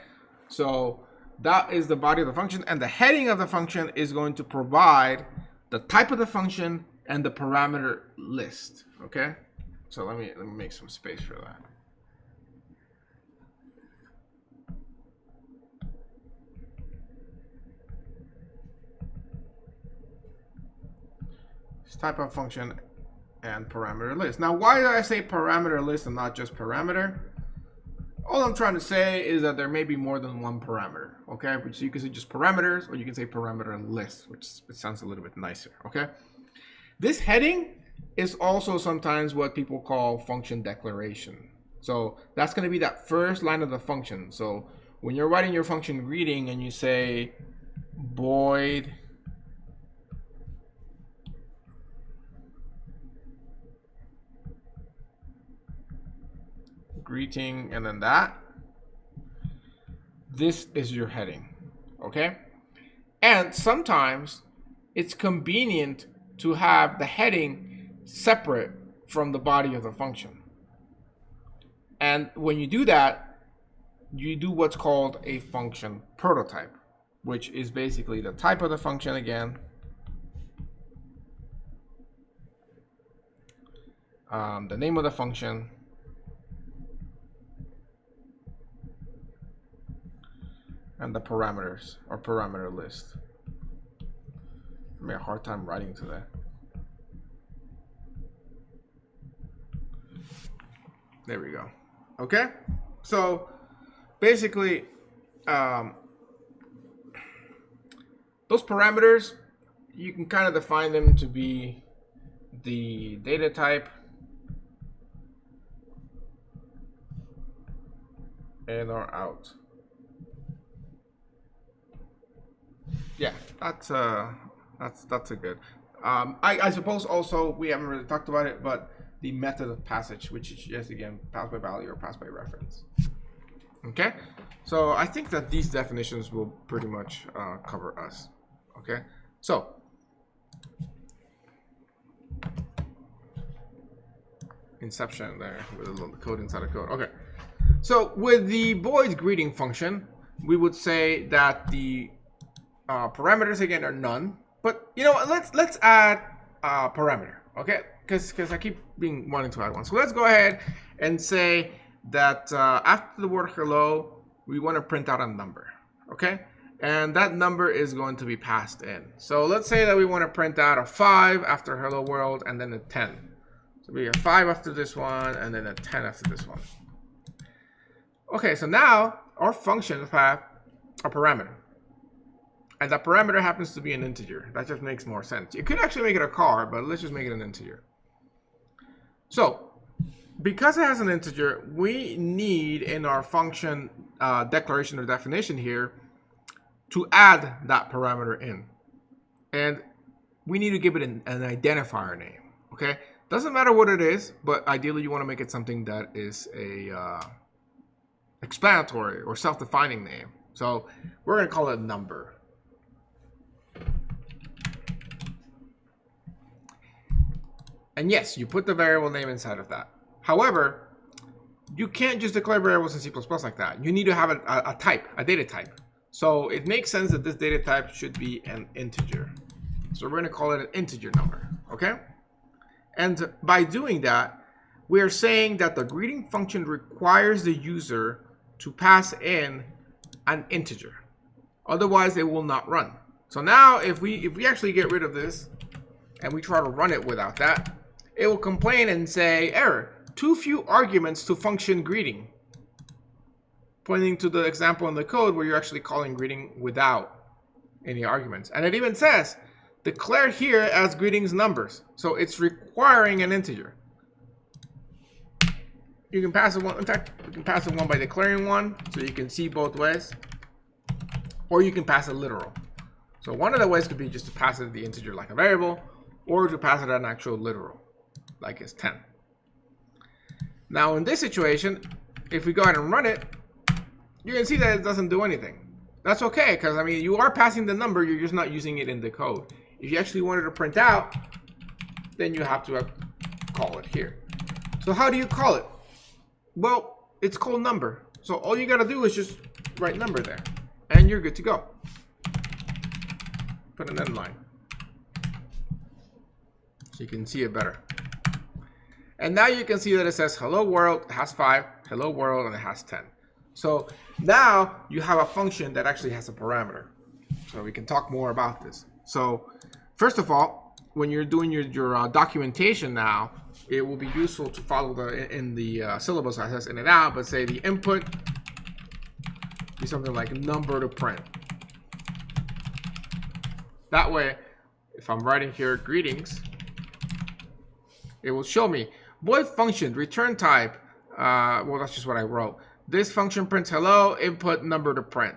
so that is the body of the function, and the heading of the function is going to provide the type of the function and the parameter list. Okay, so let me make some space for that. This type of function and parameter list. Now, why do I say parameter list and not just parameter? All I'm trying to say is that there may be more than one parameter, okay? So you can say just parameters, or you can say parameter list, which it sounds a little bit nicer, okay? This heading is also sometimes what people call function declaration. So that's going to be that first line of the function. So when you're writing your function greeting and you say void greeting and then that, this is your heading, okay? And sometimes it's convenient to have the heading separate from the body of the function. And when you do that, you do what's called a function prototype, which is basically the type of the function again, the name of the function, and the parameters or parameter list. I made a hard time writing today. There we go. Okay, so basically those parameters, you can kind of define them to be the data type in or out. Yeah, that's a good. I suppose also we haven't really talked about it, but the method of passage, which is just again pass by value or pass by reference. Okay, so I think that these definitions will pretty much cover us. Okay, so Inception there with a little code inside a code. Okay, so with the void greeting function, we would say that the parameters again are none, but you know what? Let's add a parameter, okay? Because I keep wanting to add one. So let's go ahead and say that after the word hello, we want to print out a number, okay? And that number is going to be passed in. So let's say that we want to print out a 5 after hello world and then a 10. So we get 5 after this one, and then a 10 after this one. Okay, so now our functions have a parameter. And that parameter happens to be an integer. That just makes more sense. You could actually make it a car, but let's just make it an integer. So, because it has an integer, we need in our function declaration or definition here to add that parameter in. And we need to give it an identifier name, okay? Doesn't matter what it is, but ideally you want to make it something that is a explanatory or self-defining name. So we're going to call it number. And yes, you put the variable name inside of that. However, you can't just declare variables in C++ like that. You need to have a type, a data type. So it makes sense that this data type should be an integer. So we're going to call it an integer number, okay? And by doing that, we are saying that the greeting function requires the user to pass in an integer. Otherwise, it will not run. So now if we actually get rid of this and we try to run it without that, it will complain and say, error, too few arguments to function greeting. Pointing to the example in the code where you're actually calling greeting without any arguments. And it even says, declare here as greetings numbers. So it's requiring an integer. You can pass it one, in fact, you can pass it one by declaring one, so you can see both ways. Or you can pass it literal. So one of the ways could be just to pass it the integer like a variable, or to pass it an actual literal, like it's 10. Now in this situation, if we go ahead and run it, you can see that it doesn't do anything. That's okay, because I mean, you are passing the number, you're just not using it in the code. If you actually wanted to print out, then you have to call it here. So how do you call it? Well, it's called number. So all you gotta do is just write number there, and you're good to go. Put an end line, so you can see it better. And now you can see that it says hello world, it has 5, hello world, and it has 10. So now you have a function that actually has a parameter. So we can talk more about this. So first of all, when you're doing your documentation now, it will be useful to follow in the syllabus that says in and out, but say the input be something like number to print. That way, if I'm writing here greetings, it will show me void function return type. Well, that's just what I wrote. This function prints hello, input number to print.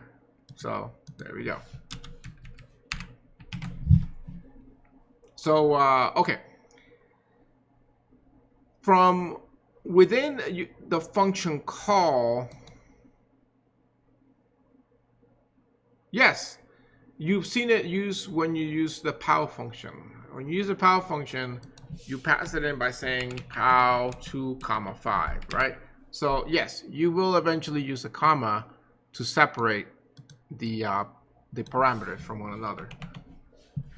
So there we go. So okay, from within the function call, yes, you've seen it used when you use the pow function. When you use the pow function, you pass it in by saying pow2, 5, right? So yes, you will eventually use a comma to separate the parameters from one another.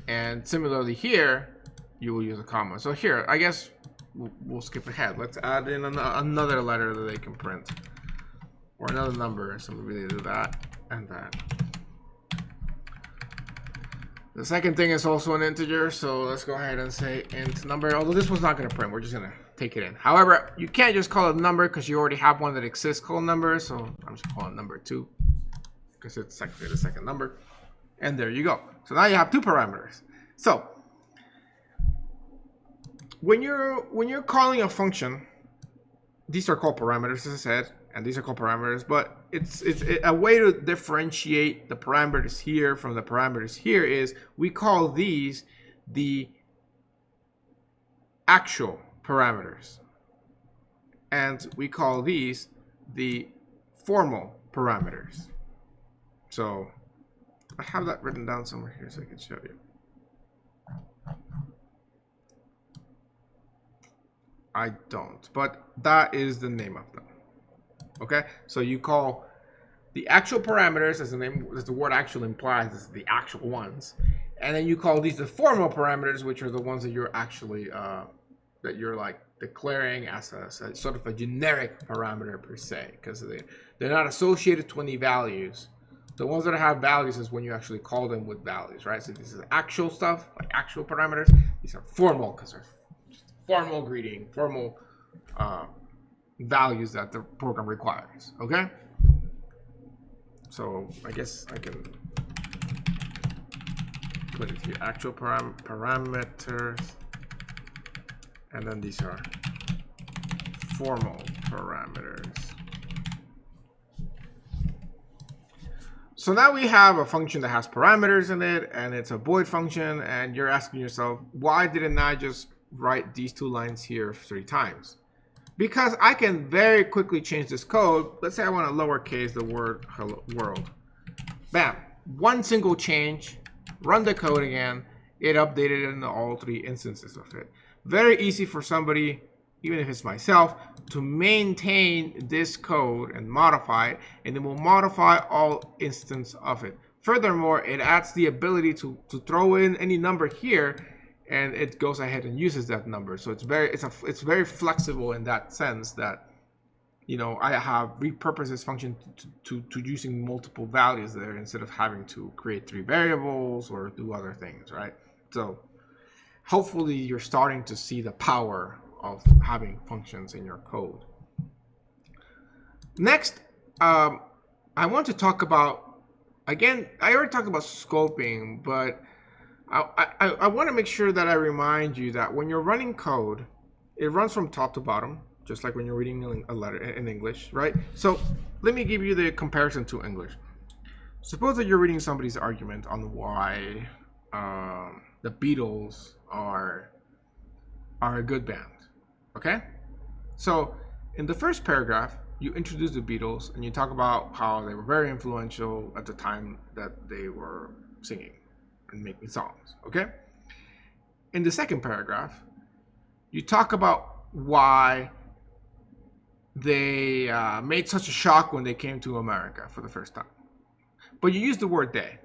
And similarly here, you will use a comma. So here, I guess we'll skip ahead. Let's add in another letter that they can print, or another number. So maybe they do that and that. The second thing is also an integer, so let's go ahead and say int number. Although this one's not going to print, we're just going to take it in. However, you can't just call it number because you already have one that exists called number. So I'm just calling number 2 because it's actually the second number. And there you go. So now you have 2 parameters. So when you're calling a function, these are called parameters, as I said, and these are called parameters. But it's a way to differentiate the parameters here from the parameters here is we call these the actual parameters, and we call these the formal parameters. So I have that written down somewhere here so I can show you. I don't, but that is the name of them. Okay, so you call the actual parameters, as the name, as the word actual implies, is the actual ones, and then you call these the formal parameters, which are the ones that you're actually that you're like declaring as a sort of a generic parameter per se, because they're not associated to any values. The ones that have values is when you actually call them with values, right? So this is actual stuff, like actual parameters. These are formal because they're formal greeting, formal values that the program requires. Okay. So I guess I can put it here, actual parameters, and then these are formal parameters. So now we have a function that has parameters in it, and it's a void function, and you're asking yourself, why didn't I just write these 2 lines here 3 times? Because I can very quickly change this code. Let's say I want to lowercase the word hello world. Bam, 1 single change, run the code again, it updated in all 3 instances of it. Very easy for somebody, even if it's myself, to maintain this code and modify it, and it will modify all instances of it. Furthermore, it adds the ability to throw in any number here, and it goes ahead and uses that number. So it's very flexible in that sense that, you know, I have repurposed this function to using multiple values there instead of having to create 3 variables or do other things, right? So hopefully you're starting to see the power of having functions in your code. Next, I want to talk about, again, I already talked about scoping, but I want to make sure that I remind you that when you're running code, it runs from top to bottom, just like when you're reading a letter in English, right? So let me give you the comparison to English. Suppose that you're reading somebody's argument on why the Beatles are a good band, okay? So in the first paragraph, you introduce the Beatles and you talk about how they were very influential at the time that they were singing and making songs, okay? In the second paragraph, you talk about why they made such a shock when they came to America for the first time. But you use the word they,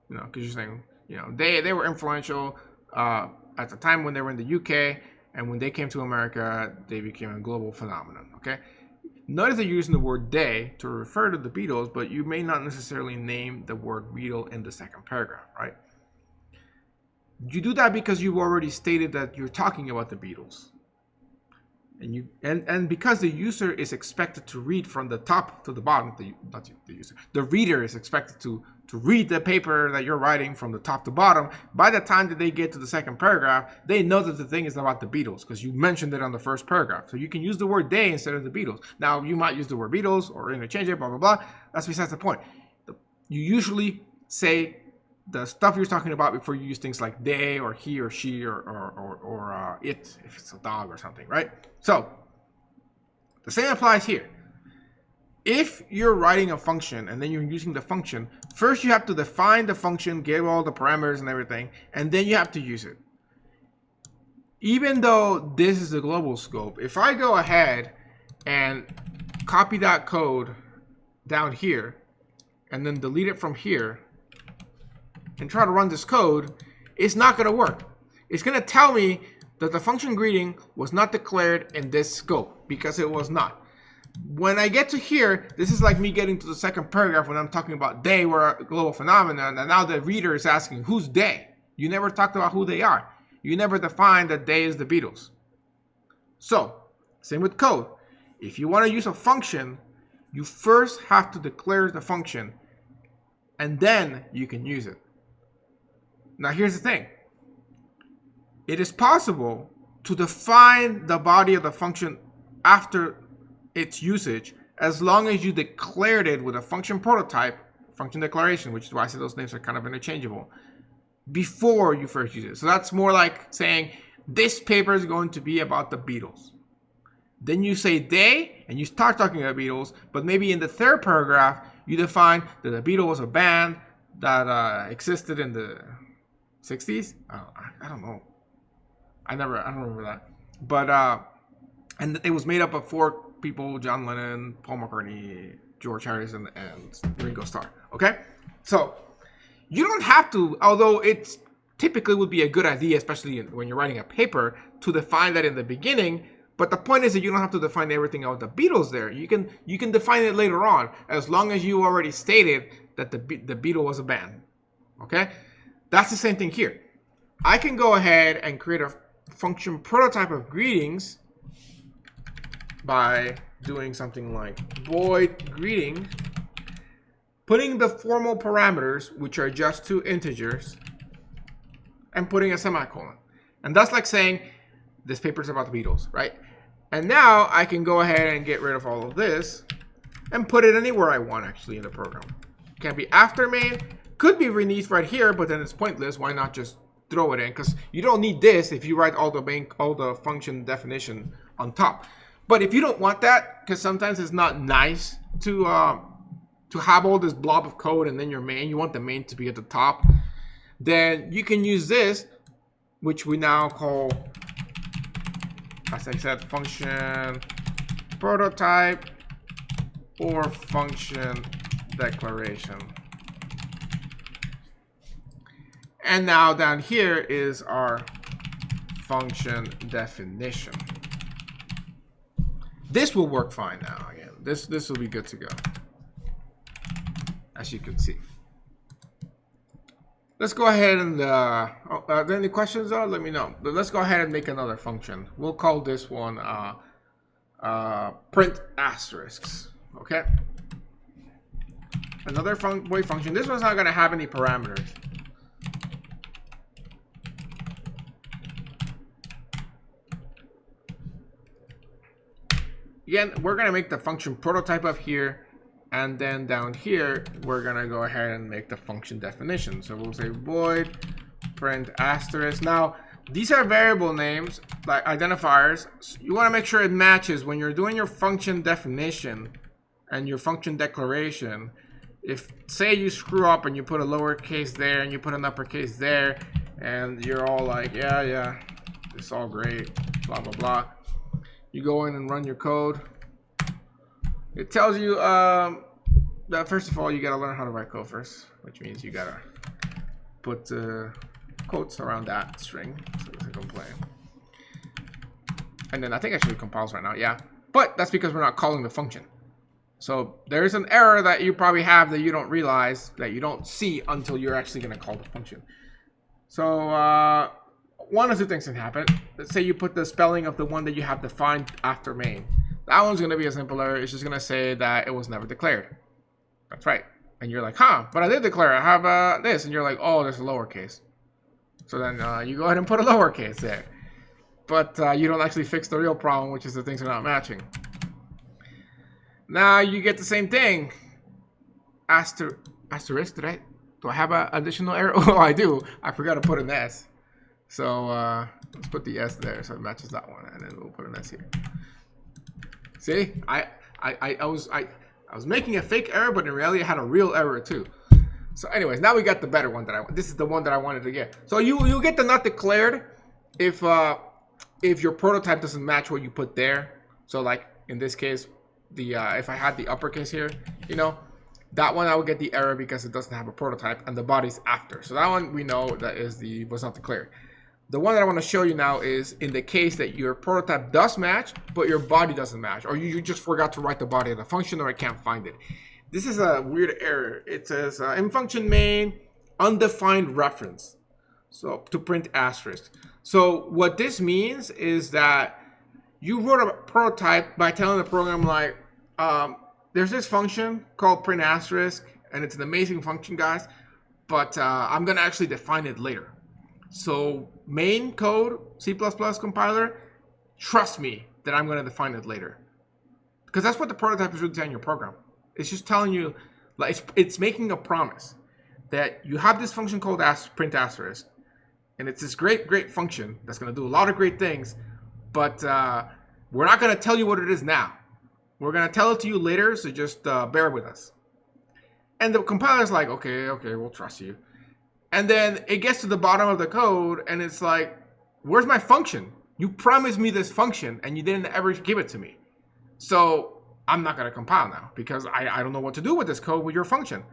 you know, because you're saying, you know, they were influential at the time when they were in the UK, and when they came to America, they became a global phenomenon, okay? Notice that you're using the word they to refer to the Beatles, but you may not necessarily name the word Beatle in the second paragraph, right? You do that because you've already stated that you're talking about the Beatles. And because the user is expected to read from the top to the bottom, the reader is expected to read the paper that you're writing from the top to bottom. By the time that they get to the second paragraph, they know that the thing is about the Beatles because you mentioned it on the first paragraph. So you can use the word they instead of the Beatles. Now, you might use the word Beatles or interchange it, blah, blah, blah. That's besides the point. You usually say the stuff you're talking about before you use things like they or he or she or it, if it's a dog or something, right? So the same applies here. If you're writing a function and then you're using the function, first you have to define the function, give all the parameters and everything, and then you have to use it. Even though this is the global scope, if I go ahead and copy that code down here and then delete it from here and try to run this code, it's not going to work. It's going to tell me that the function greeting was not declared in this scope because it was not. When I get to here, this is like me getting to the second paragraph when I'm talking about they were a global phenomenon, and now the reader is asking, who's they? You never talked about who they are. You never defined that they is the Beatles. So, same with code. If you want to use a function, you first have to declare the function, and then you can use it. Now, here's the thing. It is possible to define the body of the function after its usage as long as you declared it with a function prototype, function declaration, which is why I say those names are kind of interchangeable, before you first use it. So that's more like saying this paper is going to be about the Beatles. Then you say they, and you start talking about Beatles, but maybe in the third paragraph, you define that the Beatles was a band that existed in the 60s? I don't know. I don't remember that. But, and it was made up of 4 people, John Lennon, Paul McCartney, George Harrison, and Ringo Starr. Okay? So, you don't have to, although it's typically would be a good idea, especially when you're writing a paper, to define that in the beginning. But the point is that you don't have to define everything about the Beatles there. You can define it later on, as long as you already stated that the Beatles was a band. Okay? That's the same thing here. I can go ahead and create a function prototype of greetings by doing something like void greeting, putting the formal parameters, which are just 2 integers, and putting a semicolon. And that's like saying, this paper is about the Beatles, right? And now I can go ahead and get rid of all of this and put it anywhere I want actually in the program. Can be after main, could be beneath right here, but then it's pointless. Why not just throw it in? Because you don't need this if you write all the function definition on top. But if you don't want that, because sometimes it's not nice to have all this blob of code and then your main, you want the main to be at the top, then you can use this, which we now call, as I said, function prototype or function declaration. And now down here is our function definition. This will work fine now. Again, this will be good to go, as you can see. Let's go ahead and are there any questions though? Let me know. But let's go ahead and make another function. We'll call this one print asterisks. Okay. Another void function. This one's not going to have any parameters. Again, we're going to make the function prototype up here, and then down here we're going to go ahead and make the function definition. So we'll say void print asterisk. Now these are variable names, like identifiers. So you want to make sure it matches when you're doing your function definition and your function declaration. If say you screw up and you put a lowercase there and you put an uppercase there, and you're all like, yeah, it's all great, blah blah blah. You go in and run your code. It tells you that first of all you gotta learn how to write code first, which means you gotta put quotes around that string so it doesn't complain. And then I think actually compiles right now, yeah. But that's because we're not calling the function. So there's an error that you probably have that you don't realize, that you don't see until you're actually gonna call the function. So one of two things can happen. Let's say you put the spelling of the one that you have defined after main. That one's going to be a simple error. It's just going to say that it was never declared. That's right. And you're like, huh, but I did declare. I have this. And you're like, oh, there's a lowercase. So then you go ahead and put a lowercase there. But you don't actually fix the real problem, which is the things are not matching. Now you get the same thing. Asterisk, do I have an additional error? Oh, I do. I forgot to put an S. So let's put the S there so it matches that one, and then we'll put an S here. See, I was making a fake error, but in reality I had a real error too. So anyways, now we got the better one that I want. This is the one that I wanted to get. So you get the not declared if your prototype doesn't match what you put there. So like in this case, the if I had the uppercase here, you know, that one I would get the error because it doesn't have a prototype and the body's after. So that one we know that was not declared. The one that I want to show you now is in the case that your prototype does match, but your body doesn't match, or you just forgot to write the body of the function, or I can't find it. This is a weird error. It says in function main, undefined reference, so to print asterisk. So what this means is that you wrote a prototype by telling the program like, there's this function called print asterisk, and it's an amazing function, guys, but I'm gonna actually define it later. So main code, C++ compiler, trust me that I'm going to define it later. Because that's what the prototype is really telling your program. It's just telling you, like it's making a promise that you have this function called print asterisk, and it's this great function that's going to do a lot of great things, but we're not going to tell you what it is now. We're going to tell it to you later, so just bear with us. And the compiler's like, okay, we'll trust you. And then it gets to the bottom of the code and it's like, where's my function? You promised me this function and you didn't ever give it to me. So I'm not going to compile now because I don't know what to do with this code with your function.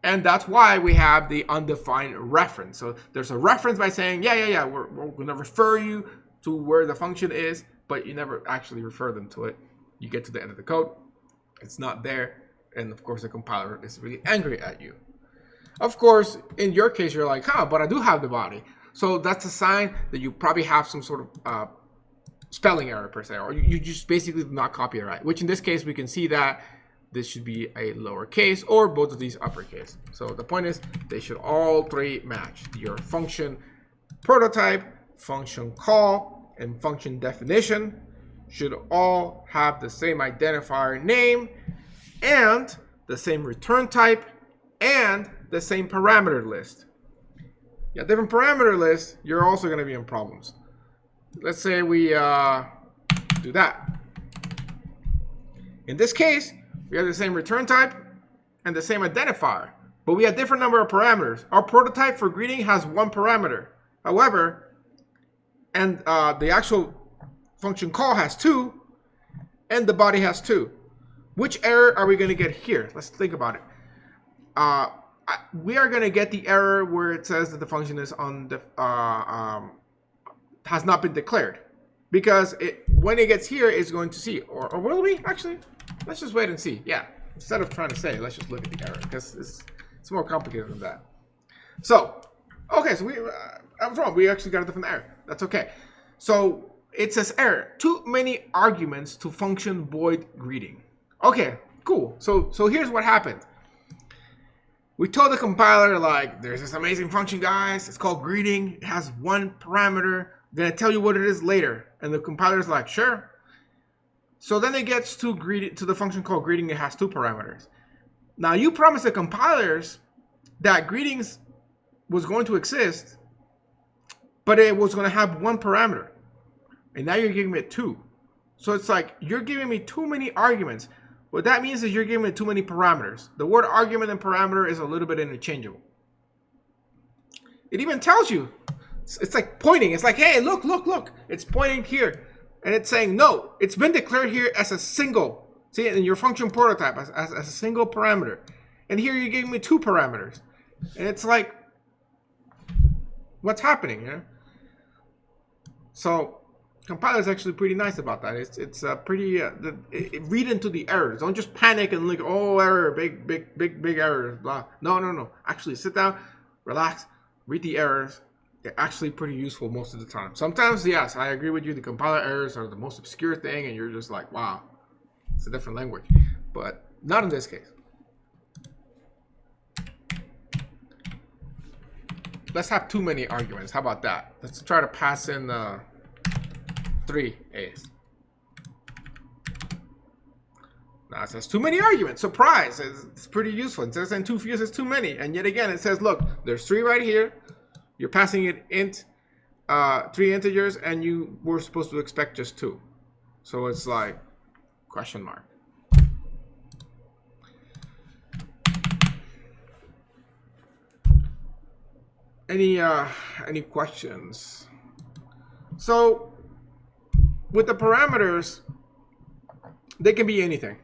And that's why we have the undefined reference. So there's a reference by saying, yeah, we're going to refer you to where the function is, but you never actually refer them to it. You get to the end of the code, it's not there. And of course the compiler is really angry at you. Of course, in your case, you're like, huh, but I do have the body. So that's a sign that you probably have some sort of spelling error per se, or you just basically did not copy it right, which in this case we can see that this should be a lowercase or both of these uppercase. So the point is they should all three match. Your function prototype, function call, and function definition should all have the same identifier name and the same return type and the same parameter list. Yeah, different parameter list, you're also going to be in problems. Let's say we do that. In this case, we have the same return type and the same identifier, but we have different number of parameters. Our prototype for greeting has one parameter. However, and the actual function call has two, and the body has two. Which error are we going to get here? Let's think about it. We are going to get the error where it says that the function is has not been declared, because when it gets here, it's going to see. Or will we actually? Let's just wait and see. Yeah. Instead of trying to say, let's just look at the error, because it's more complicated than that. So, okay, so I was wrong. We actually got a different error. That's okay. So it says error. Too many arguments to function void greeting. Okay, cool. So here's what happened. We told the compiler, like, there's this amazing function, guys. It's called greeting. It has one parameter. I'm going to tell you what it is later. And the compiler's like, sure. So then it gets to the function called greeting. It has two parameters. Now, you promised the compilers that greetings was going to exist, but it was going to have one parameter. And now you're giving it two. So it's like, you're giving me too many arguments. What that means is you're giving me too many parameters. The word argument and parameter is a little bit interchangeable. It even tells you, it's like pointing. It's like, hey, look. It's pointing here. And it's saying, no, it's been declared here as a single. See, in your function prototype, as a single parameter. And here you're giving me two parameters. And it's like, what's happening here? So compiler is actually pretty nice about that. It's pretty read into the errors. Don't just panic and like, oh, error, big error, blah. No. Actually sit down, relax, read the errors. They're actually pretty useful most of the time. Sometimes, yes, I agree with you. The compiler errors are the most obscure thing, and you're just like, wow, it's a different language. But not in this case. Let's have too many arguments. How about that? Let's try to pass in 3 A's. Now it says too many arguments. Surprise! It's pretty useful. It says and too few is too many. And yet again, it says, look, there's 3 right here. You're passing it int 3 integers, and you were supposed to expect just 2. So it's like question mark. Any questions? So with the parameters, they can be anything.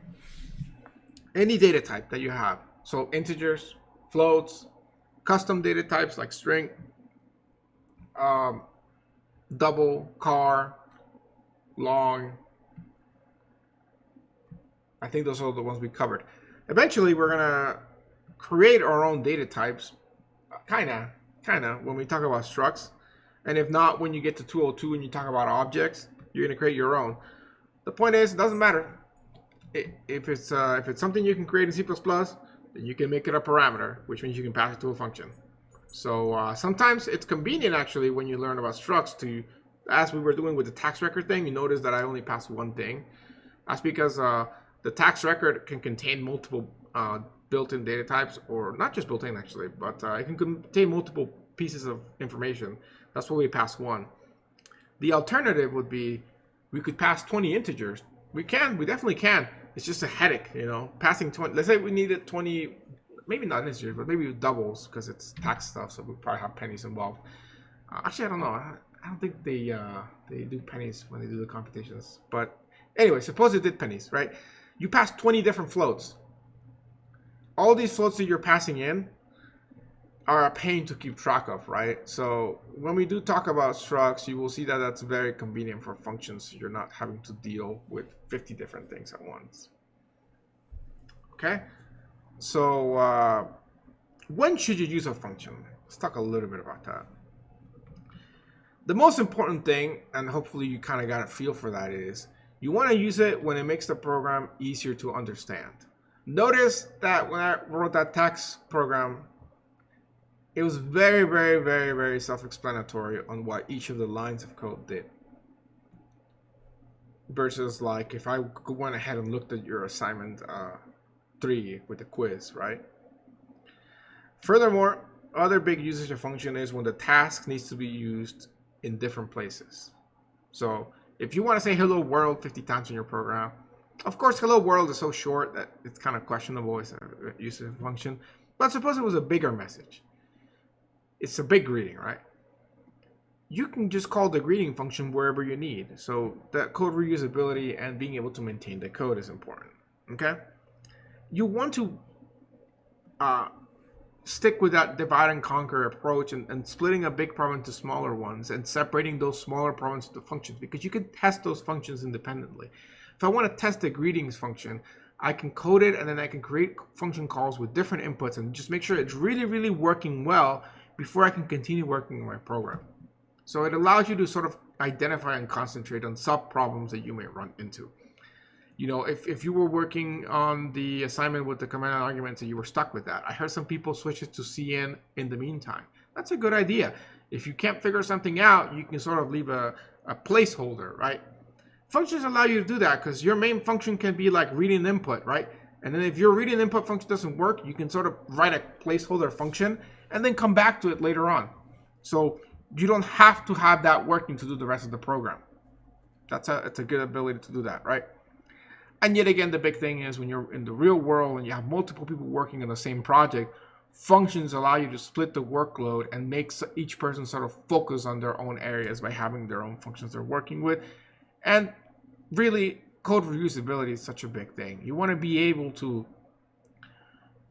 Any data type that you have. So integers, floats, custom data types like string, double, car, long. I think those are the ones we covered. Eventually, we're gonna create our own data types, kinda, when we talk about structs. And if not, when you get to 202 and you talk about objects, you're gonna create your own. The point is, it doesn't matter. If it's something you can create in C++, then you can make it a parameter, which means you can pass it to a function. So sometimes it's convenient, actually, when you learn about structs to, as we were doing with the tax record thing, you notice that I only passed one thing. That's because the tax record can contain multiple built-in data types, or not just built-in, actually, but it can contain multiple pieces of information. That's why we pass one. The alternative would be we could pass 20 integers. We definitely can. It's just a headache, you know, passing 20. Let's say we needed 20, maybe not integers, but maybe doubles, because it's tax stuff, so we probably have pennies involved. Actually, I don't know. I don't think they do pennies when they do the computations. But anyway, suppose it did pennies, right? You pass 20 different floats. All these floats that you're passing in are a pain to keep track of, right? So when we do talk about structs, you will see that that's very convenient for functions. So you're not having to deal with 50 different things at once. Okay? So when should you use a function? Let's talk a little bit about that. The most important thing, and hopefully you kind of got a feel for that, is you want to use it when it makes the program easier to understand. Notice that when I wrote that text program, it was very, very, very, very self-explanatory on what each of the lines of code did. Versus like if I went ahead and looked at your assignment 3 with the quiz, right? Furthermore, other big usage of function is when the task needs to be used in different places. So if you want to say hello world 50 times in your program, of course hello world is so short that it's kind of questionable as a usage of function. But suppose it was a bigger message. It's a big greeting, right? You can just call the greeting function wherever you need. So that code reusability and being able to maintain the code is important. Okay? You want to stick with that divide and conquer approach and splitting a big problem into smaller ones and separating those smaller problems into functions, because you can test those functions independently. If I want to test the greetings function, I can code it and then I can create function calls with different inputs and just make sure it's really, really working well before I can continue working on my program. So it allows you to sort of identify and concentrate on sub-problems that you may run into. You know, if you were working on the assignment with the command and arguments and you were stuck with that, I heard some people switch it to CN in the meantime. That's a good idea. If you can't figure something out, you can sort of leave a placeholder, right? Functions allow you to do that because your main function can be like reading input, right? And then if your reading input function doesn't work, you can sort of write a placeholder function and then come back to it later on. So you don't have to have that working to do the rest of the program. It's a good ability to do that, right? And yet again, the big thing is when you're in the real world and you have multiple people working on the same project, functions allow you to split the workload and make each person sort of focus on their own areas by having their own functions they're working with. And really, code reusability is such a big thing. You want to be able to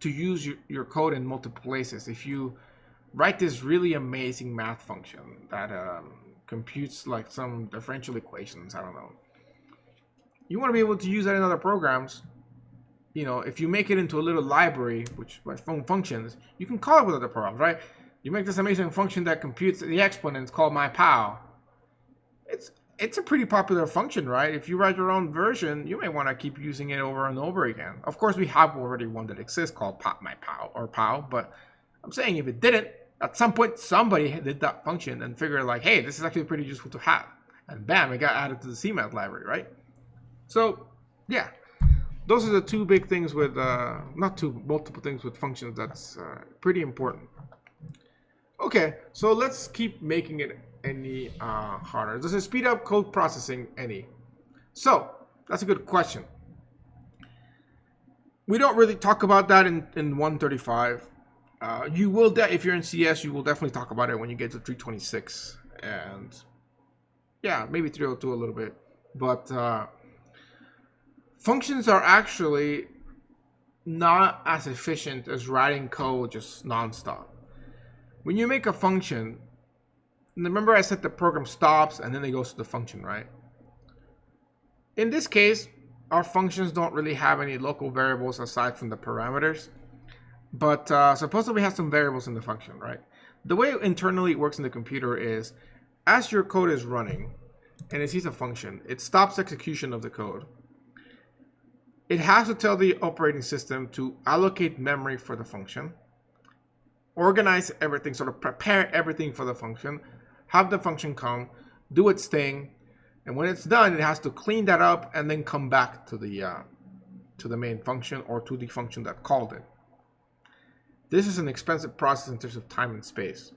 use your code in multiple places. If you write this really amazing math function that computes like some differential equations, I don't know. You want to be able to use that in other programs. You know, if you make it into a little library, which by functions, you can call it with other programs, right? You make this amazing function that computes the exponents called myPow. It's a pretty popular function, right? If you write your own version, you may want to keep using it over and over again. Of course, we have already one that exists called myPow or Pow, but I'm saying if it didn't, at some point somebody did that function and figured like, hey, this is actually pretty useful to have. And bam, it got added to the CMath library, right? So, yeah, those are the two big things with, multiple things with functions that's pretty important. Okay, so let's keep making it any harder. Does it speed up code processing any? So, that's a good question. We don't really talk about that in 135. You will, if you're in CS, you will definitely talk about it when you get to 326. And, yeah, maybe 302 a little bit. But, functions are actually not as efficient as writing code just nonstop. When you make a function, remember I said the program stops and then it goes to the function, right? In this case, our functions don't really have any local variables aside from the parameters. But supposedly we have some variables in the function, right? The way internally it works in the computer is, as your code is running and it sees a function, it stops execution of the code. It has to tell the operating system to allocate memory for the function, organize everything, sort of prepare everything for the function, have the function come, do its thing, and when it's done, it has to clean that up and then come back to the main function or to the function that called it. This is an expensive process in terms of time and space.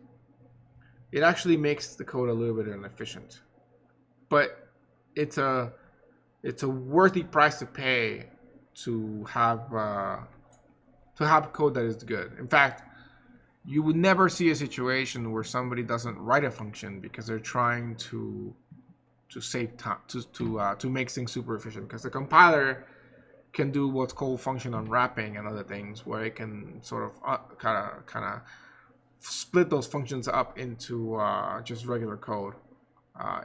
It actually makes the code a little bit inefficient, but it's a worthy price to pay to have code that is good. In fact, you would never see a situation where somebody doesn't write a function because they're trying to save time, to make things super efficient, because the compiler can do what's called function unwrapping and other things, where it can sort of kind of split those functions up into just regular code.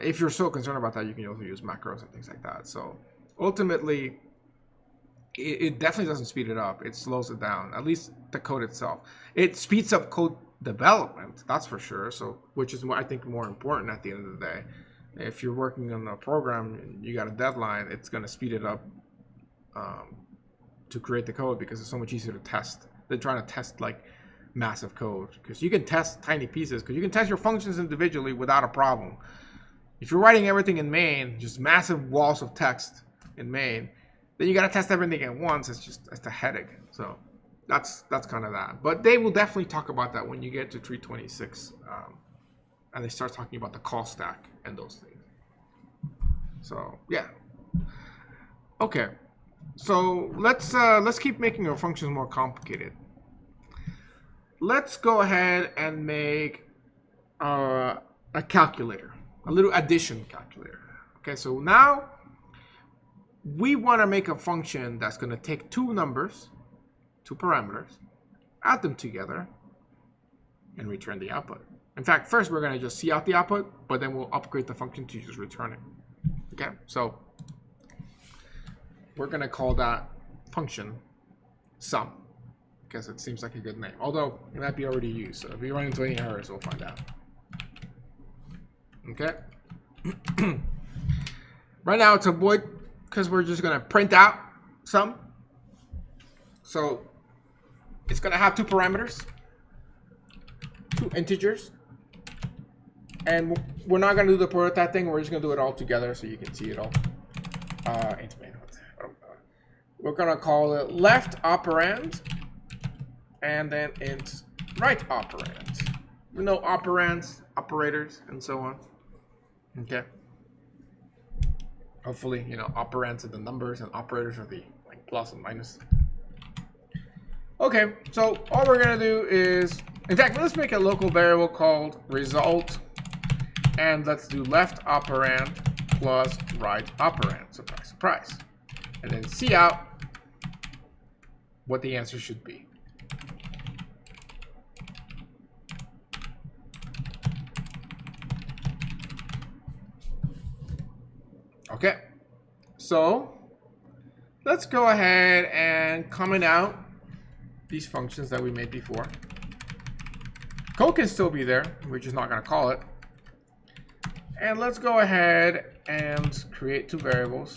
If you're so concerned about that, you can also use macros and things like that. So ultimately, it definitely doesn't speed it up. It slows it down, at least the code itself. It speeds up code development, that's for sure. So, which is what I think more important at the end of the day. If you're working on a program and you got a deadline, it's going to speed it up to create the code because it's so much easier to test. They're trying to test like massive code because you can test tiny pieces because you can test your functions individually without a problem. If you're writing everything in main, just massive walls of text in main, then you got to test everything at once. It's a headache. So that's kind of that. But they will definitely talk about that when you get to 326 and they start talking about the call stack and those things. So yeah. Okay. So let's keep making our functions more complicated. Let's go ahead and make a calculator, a little addition calculator. Okay, so now we want to make a function that's going to take two numbers, two parameters, add them together, and return the output. In fact, first we're going to just see out the output, but then we'll upgrade the function to just return it. Okay, so we're going to call that function sum, because it seems like a good name. Although it might be already used, so if we run into any errors, we'll find out. Okay. Right now it's a void because we're just going to print out sum. So it's going to have two parameters, two integers. And we're not going to do the prototype thing. We're just going to do it all together so you can see it all. We're going to call it left operand and then int right operand. We know operands, operators, and so on. Okay. Hopefully, you know, operands are the numbers and operators are the like plus and minus. Okay, so all we're going to do is, in fact, let's make a local variable called result. And let's do left operand plus right operand. Surprise, surprise. And then see out what the answer should be. Okay. So let's go ahead and comment out these functions that we made before. Code can still be there. We're just not going to call it. And let's go ahead and create two variables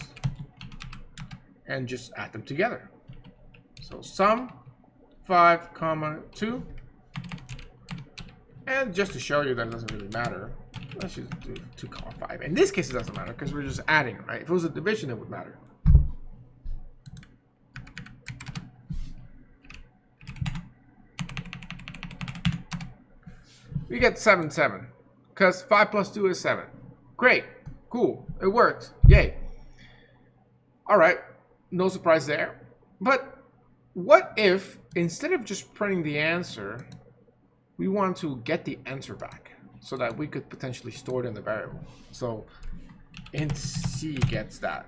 and just add them together. So sum 5, 2. And just to show you that it doesn't really matter, let's just do 2, 5. In this case, it doesn't matter because we're just adding, right? If it was a division, it would matter. We get 7, 7. Because 5 plus 2 is 7. Great. Cool. It works. Yay. All right. No surprise there. But what if, instead of just printing the answer, we want to get the answer back so that we could potentially store it in the variable? So int c gets that.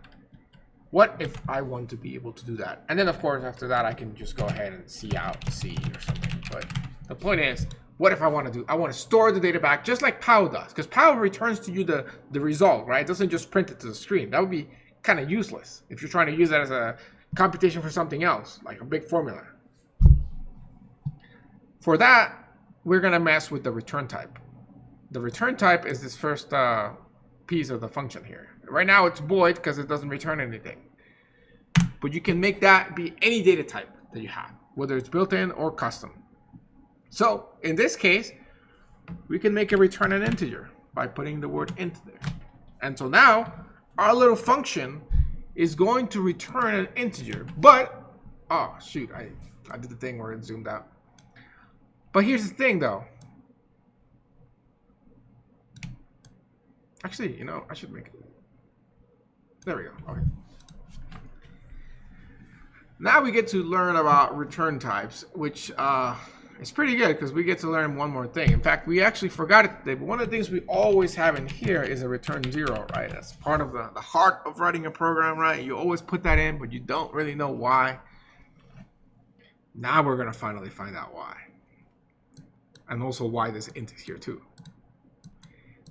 What if I want to be able to do that? And then, of course, after that, I can just go ahead and see out c or something. But the point is, what if I want to do? I want to store the data back just like POW does, because POW returns to you the result, right? It doesn't just print it to the screen. That would be kind of useless if you're trying to use that as a computation for something else, like a big formula. For that, we're going to mess with the return type. The return type is this first piece of the function here. Right now it's void because it doesn't return anything. But you can make that be any data type that you have, whether it's built-in or custom. So in this case, we can make a return an integer by putting the word int there. And so now our little function is going to return an integer. But, oh shoot, I did the thing where it zoomed out. But here's the thing though. Actually, you know, I should make it. There we go. Okay. Now we get to learn about return types, which it's pretty good because we get to learn one more thing. In fact, we actually forgot it today, but one of the things we always have in here is a return 0, right? That's part of the heart of writing a program, right? You always put that in, but you don't really know why. Now we're going to finally find out why. And also why this int is here too.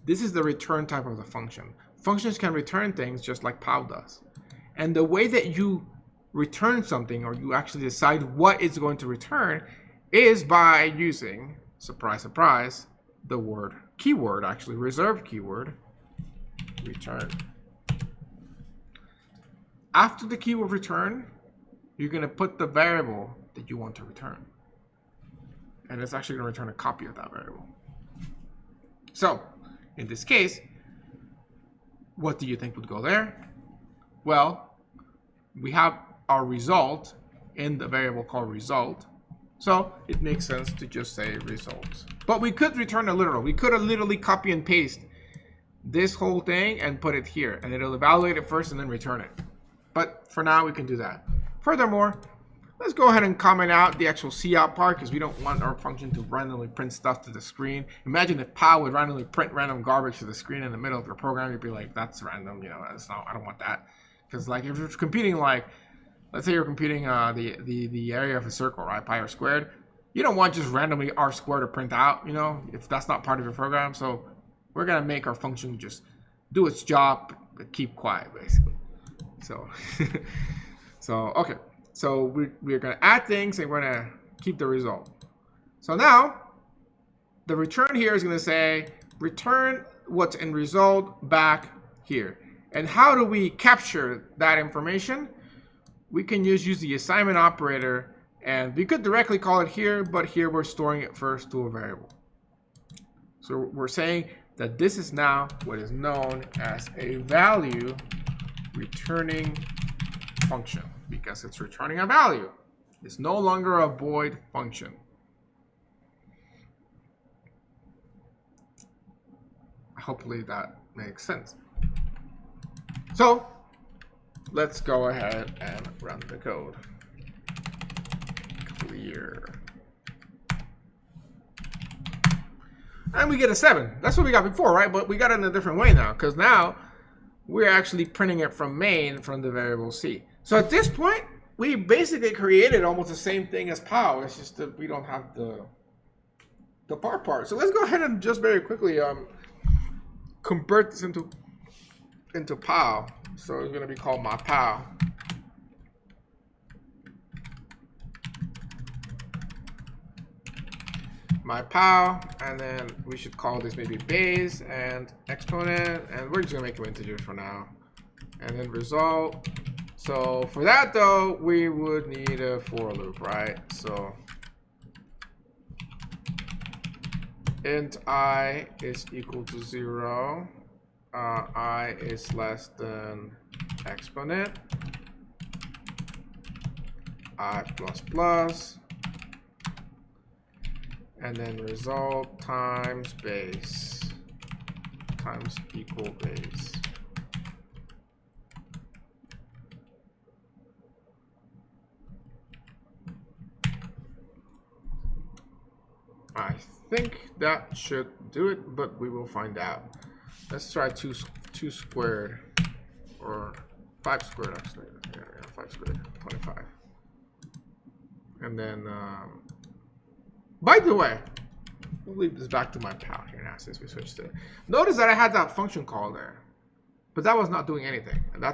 This is the return type of the function. Functions can return things just like POW does. And the way that you return something, or you actually decide what it's going to return, is by using surprise, surprise, the word keyword, actually reserved keyword, return. After the keyword return, you're going to put the variable that you want to return. And it's actually going to return a copy of that variable. So, in this case, what do you think would go there? Well, we have our result in the variable called result. So, it makes sense to just say result. But we could return a literal. We could have literally copy and paste this whole thing and put it here. And it'll evaluate it first and then return it. But for now, we can do that. Furthermore, let's go ahead and comment out the actual cout part because we don't want our function to randomly print stuff to the screen. Imagine if POW would randomly print random garbage to the screen in the middle of your program. You'd be like, that's random, you know, that's not, I don't want that. Because like if you're computing like, let's say you're computing the area of a circle, right, pi r squared. You don't want just randomly r squared to print out, you know, if that's not part of your program. So we're going to make our function just do its job, but keep quiet, basically. So, okay. So we're going to add things and we're going to keep the result. So now the return here is going to say return what's in result back here. And how do we capture that information? We can use the assignment operator, and we could directly call it here, but here we're storing it first to a variable. So we're saying that this is now what is known as a value returning function because it's returning a value. It's no longer a void function. Hopefully that makes sense. So let's go ahead and run the code. Clear. And we get a 7. That's what we got before, right? But we got it in a different way now because now we're actually printing it from main from the variable C. So at this point, we basically created almost the same thing as POW. It's just that we don't have the part. So let's go ahead and just very quickly convert this into POW. So it's going to be called my POW. My POW, and then we should call this maybe base and exponent, and we're just gonna make them integers for now. And then result. So for that though, we would need a for loop, right? So int I is equal to 0, I is less than exponent, I plus plus, and then result times base times equal base. I think that should do it, but we will find out. Let's try 2 squared, or 5 squared actually. Yeah, 5 squared, 25. And then, by the way, we'll leave this back to my POW here now since we switched to it. Notice that I had that function call there, but that was not doing anything. And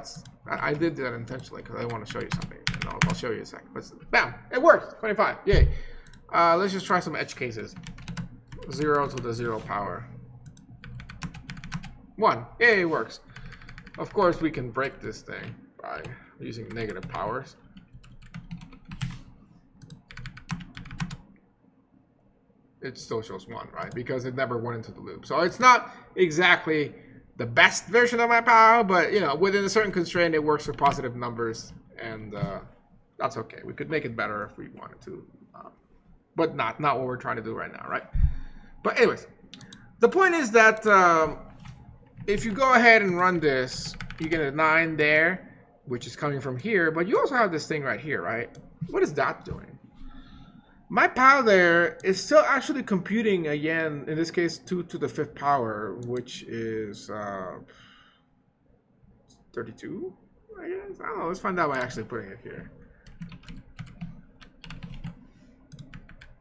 I did that intentionally because I want to show you something. And I'll show you in a second. But bam, it worked. 25. Yay. Let's just try some edge cases. 0 to the 0 power. 1. Yay, it works. Of course, we can break this thing by using negative powers. It still shows 1, right? Because it never went into the loop. So it's not exactly the best version of my POW, but you know, within a certain constraint, it works for positive numbers, and that's okay. We could make it better if we wanted to, but not what we're trying to do right now, right? But anyways, the point is that if you go ahead and run this, you get a 9 there, which is coming from here, but you also have this thing right here, right? What is that doing? My POW there is still actually computing again, in this case, 2 to the 5th power, which is 32, I guess? I don't know. Let's find out by actually putting it here.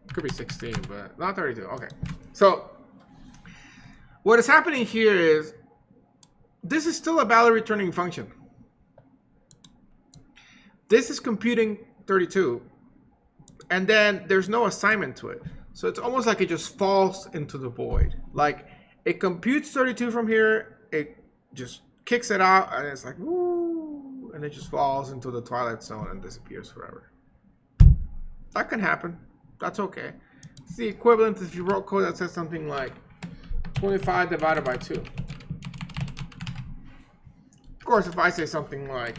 It could be 16, but not 32. Okay. So what is happening here is this is still a value returning function. This is computing 32. And then there's no assignment to it. So it's almost like it just falls into the void. Like it computes 32 from here, it just kicks it out, and it's like, woo, and it just falls into the twilight zone and disappears forever. That can happen. That's okay. It's the equivalent if you wrote code that says something like 25 divided by 2. Of course, if I say something like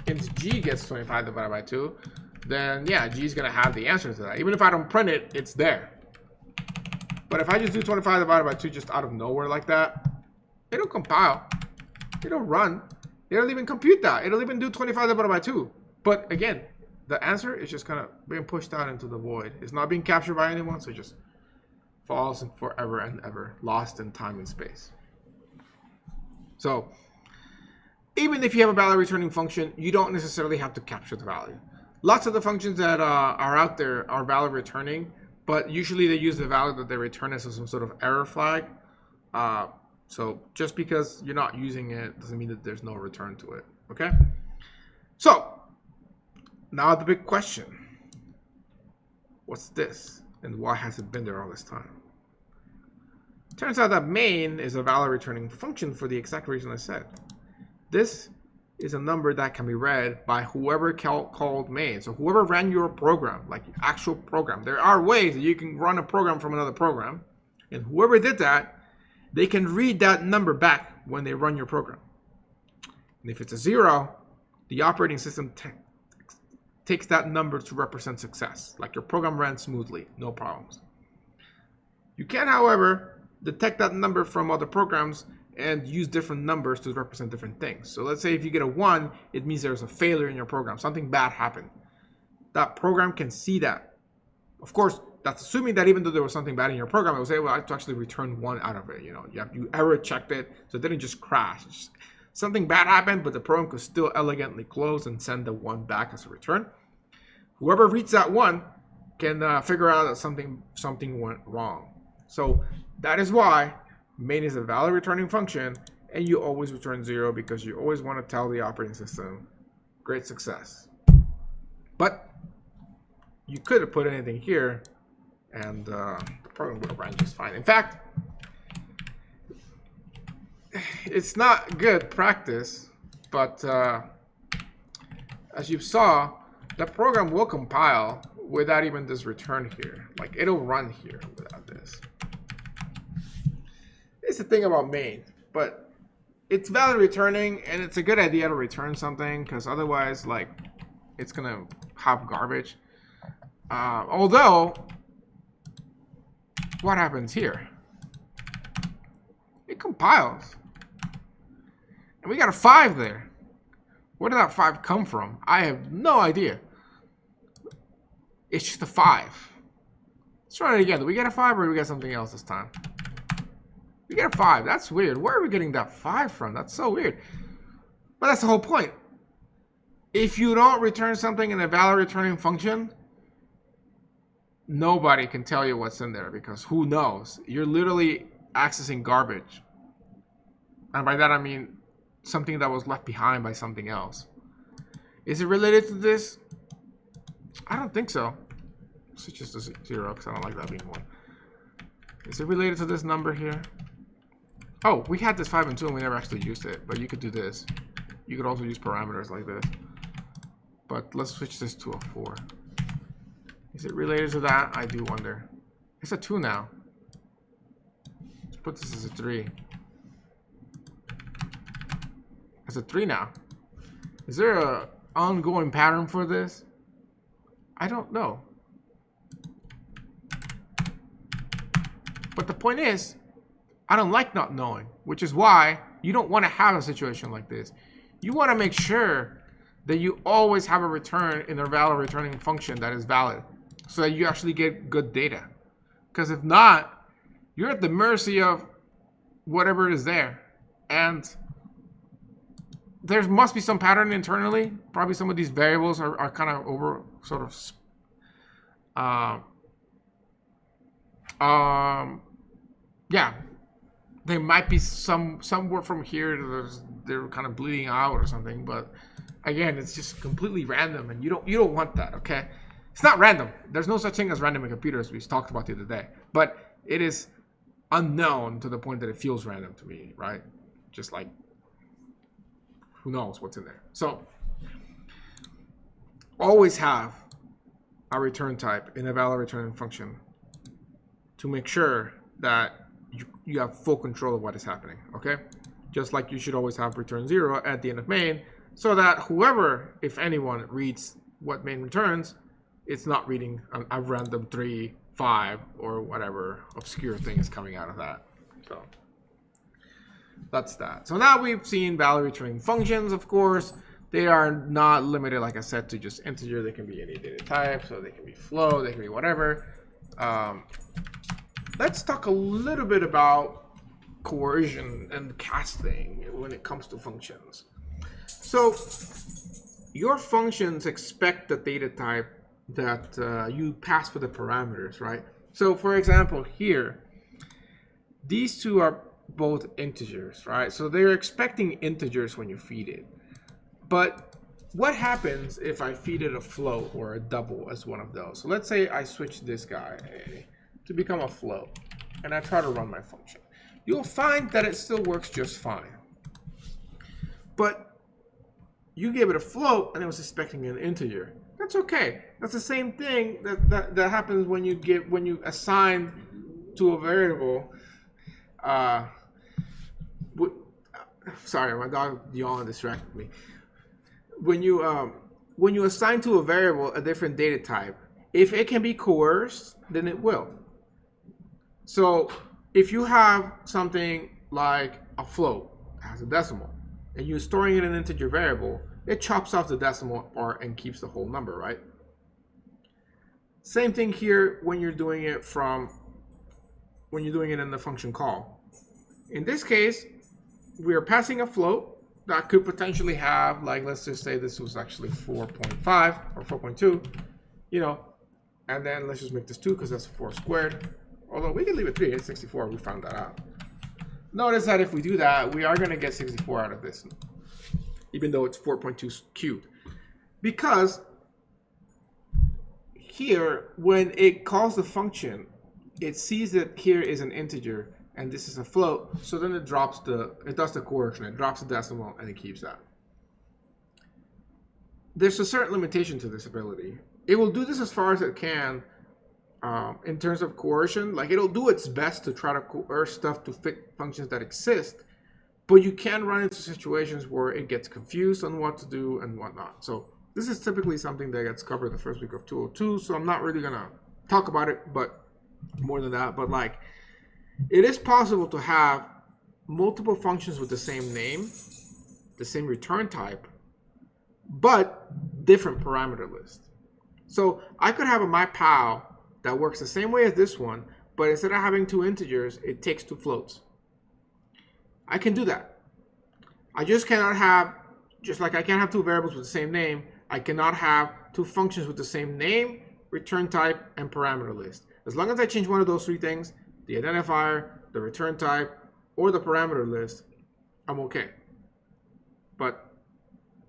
int g gets 25 divided by 2, then yeah, g is going to have the answer to that. Even if I don't print it, it's there. But if I just do 25 divided by 2 just out of nowhere like that, it'll compile. It'll run. It'll even compute that. It'll even do 25 divided by 2. But again, the answer is just kind of being pushed out into the void. It's not being captured by anyone, so it just falls in forever and ever, lost in time and space. So even if you have a value returning function, you don't necessarily have to capture the value. Lots of the functions that are out there are value returning, but usually they use the value that they return as some sort of error flag. So just because you're not using it doesn't mean that there's no return to it, okay? So now the big question, what's this? And why has it been there all this time? Turns out that main is a value returning function for the exact reason I said. This is a number that can be read by whoever called main. So whoever ran your program, like actual program. There are ways that you can run a program from another program. And whoever did that, they can read that number back when they run your program. And if it's a 0, the operating system takes that number to represent success. Like your program ran smoothly, no problems. You can, however, detect that number from other programs and use different numbers to represent different things. So let's say if you get a 1, it means there's a failure in your program. Something bad happened. That program can see that. Of course, that's assuming that even though there was something bad in your program, it will say, well, I have to actually return 1 out of it. You error checked it, so it didn't just crash. Something bad happened, but the program could still elegantly close and send the 1 back as a return. Whoever reads that 1 can figure out that something went wrong. So that is why main is a value returning function, and you always return 0 because you always want to tell the operating system, great success. But you could have put anything here, and the program would have ran just fine. In fact, it's not good practice, but as you saw, the program will compile without even this return here. Like it'll run here without this. It's the thing about main, but it's value returning, and it's a good idea to return something because otherwise, like, it's gonna have garbage. Although, what happens here? It compiles, and we got a 5 there. Where did that 5 come from? I have no idea. It's just a 5. Let's try it again. Do we get a 5 or do we get something else this time? We get a 5. That's weird. Where are we getting that 5 from? That's so weird. But that's the whole point. If you don't return something in a value returning function, nobody can tell you what's in there because who knows? You're literally accessing garbage. And by that I mean something that was left behind by something else. Is it related to this? I don't think so. It's just a 0 because I don't like that being 1. Is it related to this number here? Oh, we had this 5 and 2 and we never actually used it, but you could do this. You could also use parameters like this. But let's switch this to a 4. Is it related to that? I do wonder. It's a 2 now. Let's put this as a 3. It's a 3 now. Is there an ongoing pattern for this? I don't know. But the point is, I don't like not knowing, which is why you don't want to have a situation like this. You want to make sure that you always have a return in a value returning function that is valid so that you actually get good data. Because if not, you're at the mercy of whatever is there. And there must be some pattern internally. Probably some of these variables are kind of over sort of yeah, there might be somewhere from here they're kind of bleeding out or something, but again, it's just completely random, and you don't want that, okay? It's not random. There's no such thing as random in computers. We talked about the other day. But it is unknown to the point that it feels random to me, right? Just like, who knows what's in there. So always have a return type in a valid return function to make sure that you have full control of what is happening, okay? Just like you should always have return 0 at the end of main, so that whoever, if anyone, reads what main returns, it's not reading a random 3, 5, or whatever obscure thing is coming out of that. So that's that. So now we've seen valid returning functions, of course. They are not limited, like I said, to just integer. They can be any data type, so they can be float, they can be whatever. Let's talk a little bit about coercion and casting when it comes to functions. So your functions expect the data type that you pass for the parameters, right? So for example, here, these two are both integers, right? So they're expecting integers when you feed it. But what happens if I feed it a float or a double as one of those? So let's say I switch this guy to become a float, and I try to run my function. You'll find that it still works just fine. But you gave it a float, and it was expecting an integer. That's okay. That's the same thing that happens when you assign to a variable. Sorry, my dog yawned distracted me. When you assign to a variable a different data type, if it can be coerced, then it will. So if you have something like a float that has a decimal, and you're storing it in an integer variable, it chops off the decimal part and keeps the whole number, right? Same thing here when you're doing it in the function call. In this case, we are passing a float that could potentially have, like, let's just say this was actually 4.5 or 4.2, you know, and then let's just make this 2 because that's 4 squared. Although we can leave it 3, it's 64, we found that out. Notice that if we do that, we are going to get 64 out of this, even though it's 4.2 cubed. Because here, when it calls the function, it sees that here is an integer and this is a float, so then it does the coercion, it drops the decimal and it keeps that. There's a certain limitation to this ability. It will do this as far as it can in terms of coercion. Like, it'll do its best to try to coerce stuff to fit functions that exist, but you can run into situations where it gets confused on what to do and whatnot. So this is typically something that gets covered the first week of 202, so I'm not really gonna talk about it, but more than that. But like, it is possible to have multiple functions with the same name, the same return type, but different parameter list. So I could have a myPal that works the same way as this one, but instead of having 2 integers, it takes 2 floats. I can do that. I just cannot have, just like I can't have 2 variables with the same name, I cannot have 2 functions with the same name, return type, and parameter list. As long as I change one of those 3 things, the identifier, the return type, or the parameter list, I'm okay. But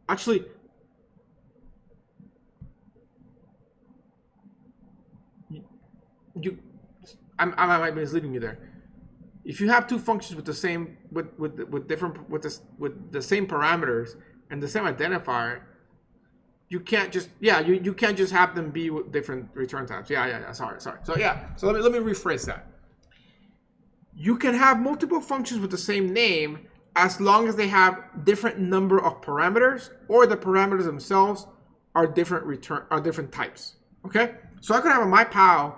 actually, I might be misleading you there. If you have 2 functions with the same with the same parameters and the same identifier, you can't just you can't just have them be with different return types. Sorry. So let me rephrase that. You can have multiple functions with the same name as long as they have different number of parameters, or the parameters themselves are different types. Okay? So I could have a myPal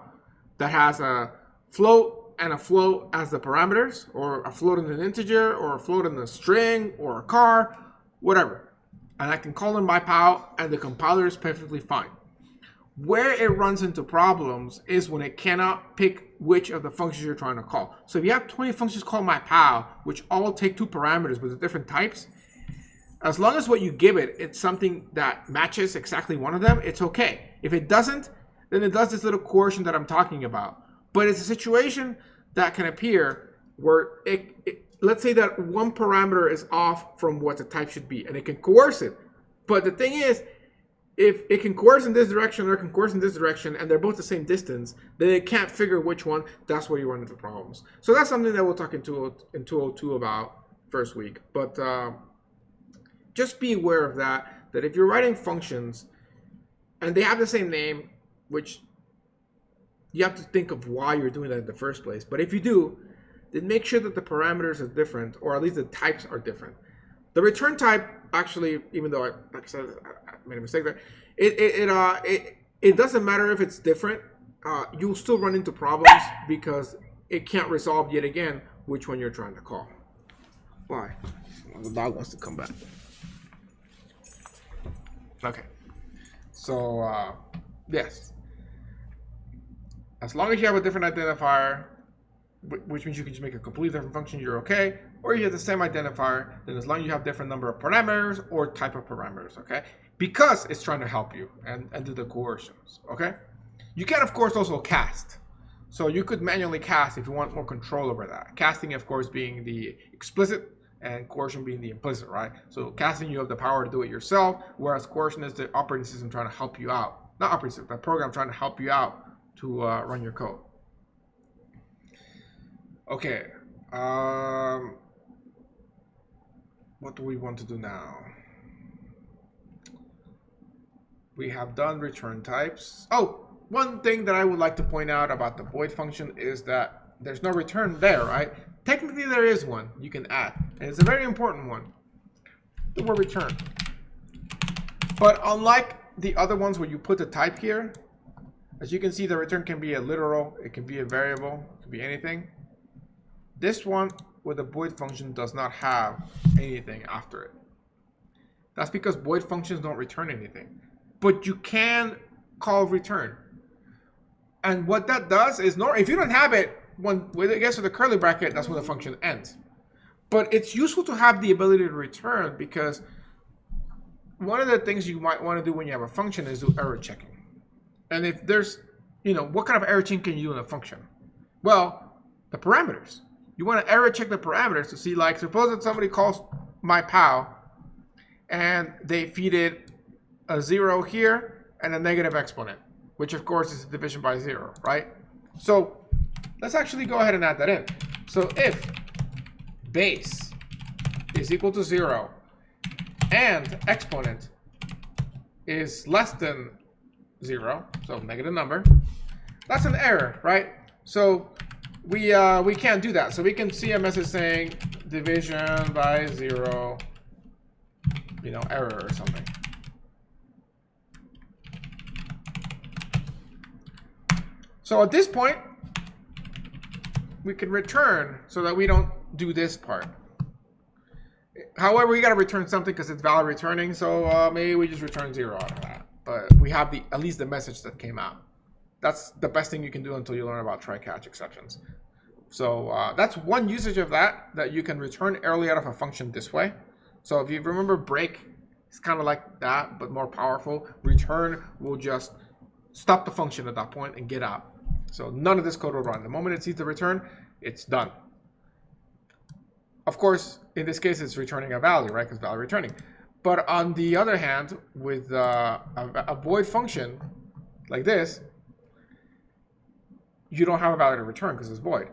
that has a float and a float as the parameters, or a float in an integer, or a float in a string, or a car, whatever. And I can call them myPal, and the compiler is perfectly fine. Where it runs into problems is when it cannot pick which of the functions you're trying to call. So if you have 20 functions called myPal, which all take 2 parameters with different types, as long as what you give it, it's something that matches exactly one of them, it's okay. If it doesn't, then it does this little coercion that I'm talking about. But it's a situation that can appear where let's say that one parameter is off from what the type should be, and it can coerce it. But the thing is, if it can coerce in this direction or it can coerce in this direction and they're both the same distance, then it can't figure which one. That's where you run into problems. So that's something that we'll talk in 202 about first week. But just be aware of that if you're writing functions and they have the same name, which you have to think of why you're doing that in the first place. But if you do, then make sure that the parameters are different, or at least the types are different. The return type, actually, even though like I said, I made a mistake there, it doesn't matter if it's different. You'll still run into problems because it can't resolve yet again which one you're trying to call. Why? Well, the dog wants to come back. Okay. So, yes. As long as you have a different identifier, which means you can just make a completely different function, you're okay. Or you have the same identifier, then as long as you have different number of parameters or type of parameters, okay? Because it's trying to help you and do the coercions, okay? You can, of course, also cast. So you could manually cast if you want more control over that. Casting, of course, being the explicit and coercion being the implicit, right? So casting, you have the power to do it yourself, whereas coercion is the operating system trying to help you out. Not operating system, but program trying to help you out to run your code. Okay. What do we want to do now? We have done return types. Oh, one thing that I would like to point out about the void function is that there's no return there, right? Technically there is one you can add, and it's a very important one. The word return. But unlike the other ones where you put the type here, as you can see, the return can be a literal, it can be a variable, it can be anything. This one with the void function does not have anything after it. That's because void functions don't return anything. But you can call return. And what that does is, if you don't have it, when it gets to the curly bracket, that's when the function ends. But it's useful to have the ability to return, because one of the things you might want to do when you have a function is do error checking. And if there's, what kind of error checking can you do in a function? Well, the parameters. You want to error check the parameters to see, like, suppose that somebody calls my pal and they feed it a 0 here and a negative exponent, which of course is division by 0, right? So let's actually go ahead and add that in. So if base is equal to 0 and exponent is less than 0, so negative number, that's an error, right? So we can't do that. So we can see a message saying division by 0, error or something. So at this point, we can return so that we don't do this part. However, we got to return something because it's valid returning, so maybe we just return 0 out of that. But we have at least the message that came out. That's the best thing you can do until you learn about try-catch exceptions. So that's one usage of that you can return early out of a function this way. So if you remember break, it's kind of like that, but more powerful. Return will just stop the function at that point and get out. So none of this code will run. The moment it sees the return, it's done. Of course, in this case, it's returning a value, right? Because value returning. But on the other hand, with a void function like this, you don't have a value to return because it's void.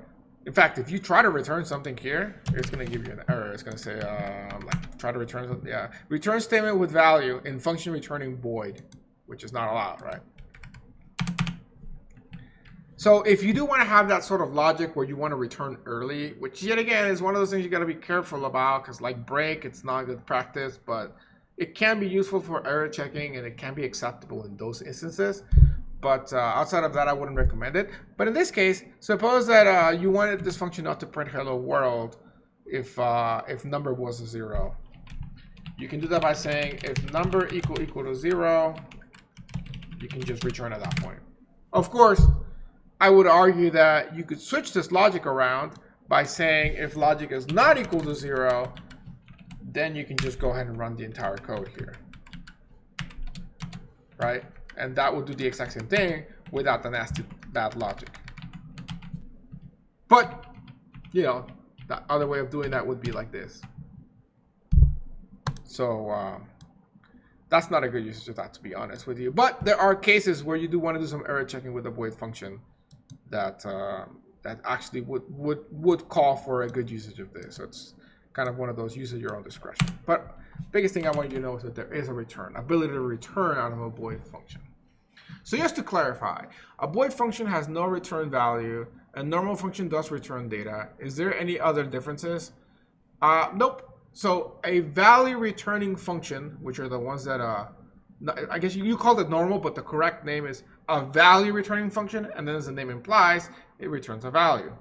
In fact, if you try to return something here, it's going to give you an error. It's going to say, try to return something. Yeah, return statement with value in function returning void, which is not allowed, right? So if you do want to have that sort of logic where you want to return early, which yet again is one of those things you got to be careful about, because like break, it's not good practice, but it can be useful for error checking and it can be acceptable in those instances. But outside of that, I wouldn't recommend it. But in this case, suppose that you wanted this function not to print hello world if number was a 0. You can do that by saying if number equal to 0, you can just return at that point. Of course, I would argue that you could switch this logic around by saying if logic is not equal to 0, then you can just go ahead and run the entire code here, right? And that would do the exact same thing without the nasty bad logic. But, the other way of doing that would be like this. So That's not a good usage of that, to be honest with you. But there are cases where you do want to do some error checking with a void function that that actually would call for a good usage of this. So it's kind of one of those, use at your own discretion. But biggest thing I want you to know is that there is a return, ability to return out of a void function. So just to clarify, a void function has no return value. A normal function does return data. Is there any other differences? Nope. So a value returning function, which are the ones that I guess you called it normal, but the correct name is a value returning function, and then as the name implies, it returns a value.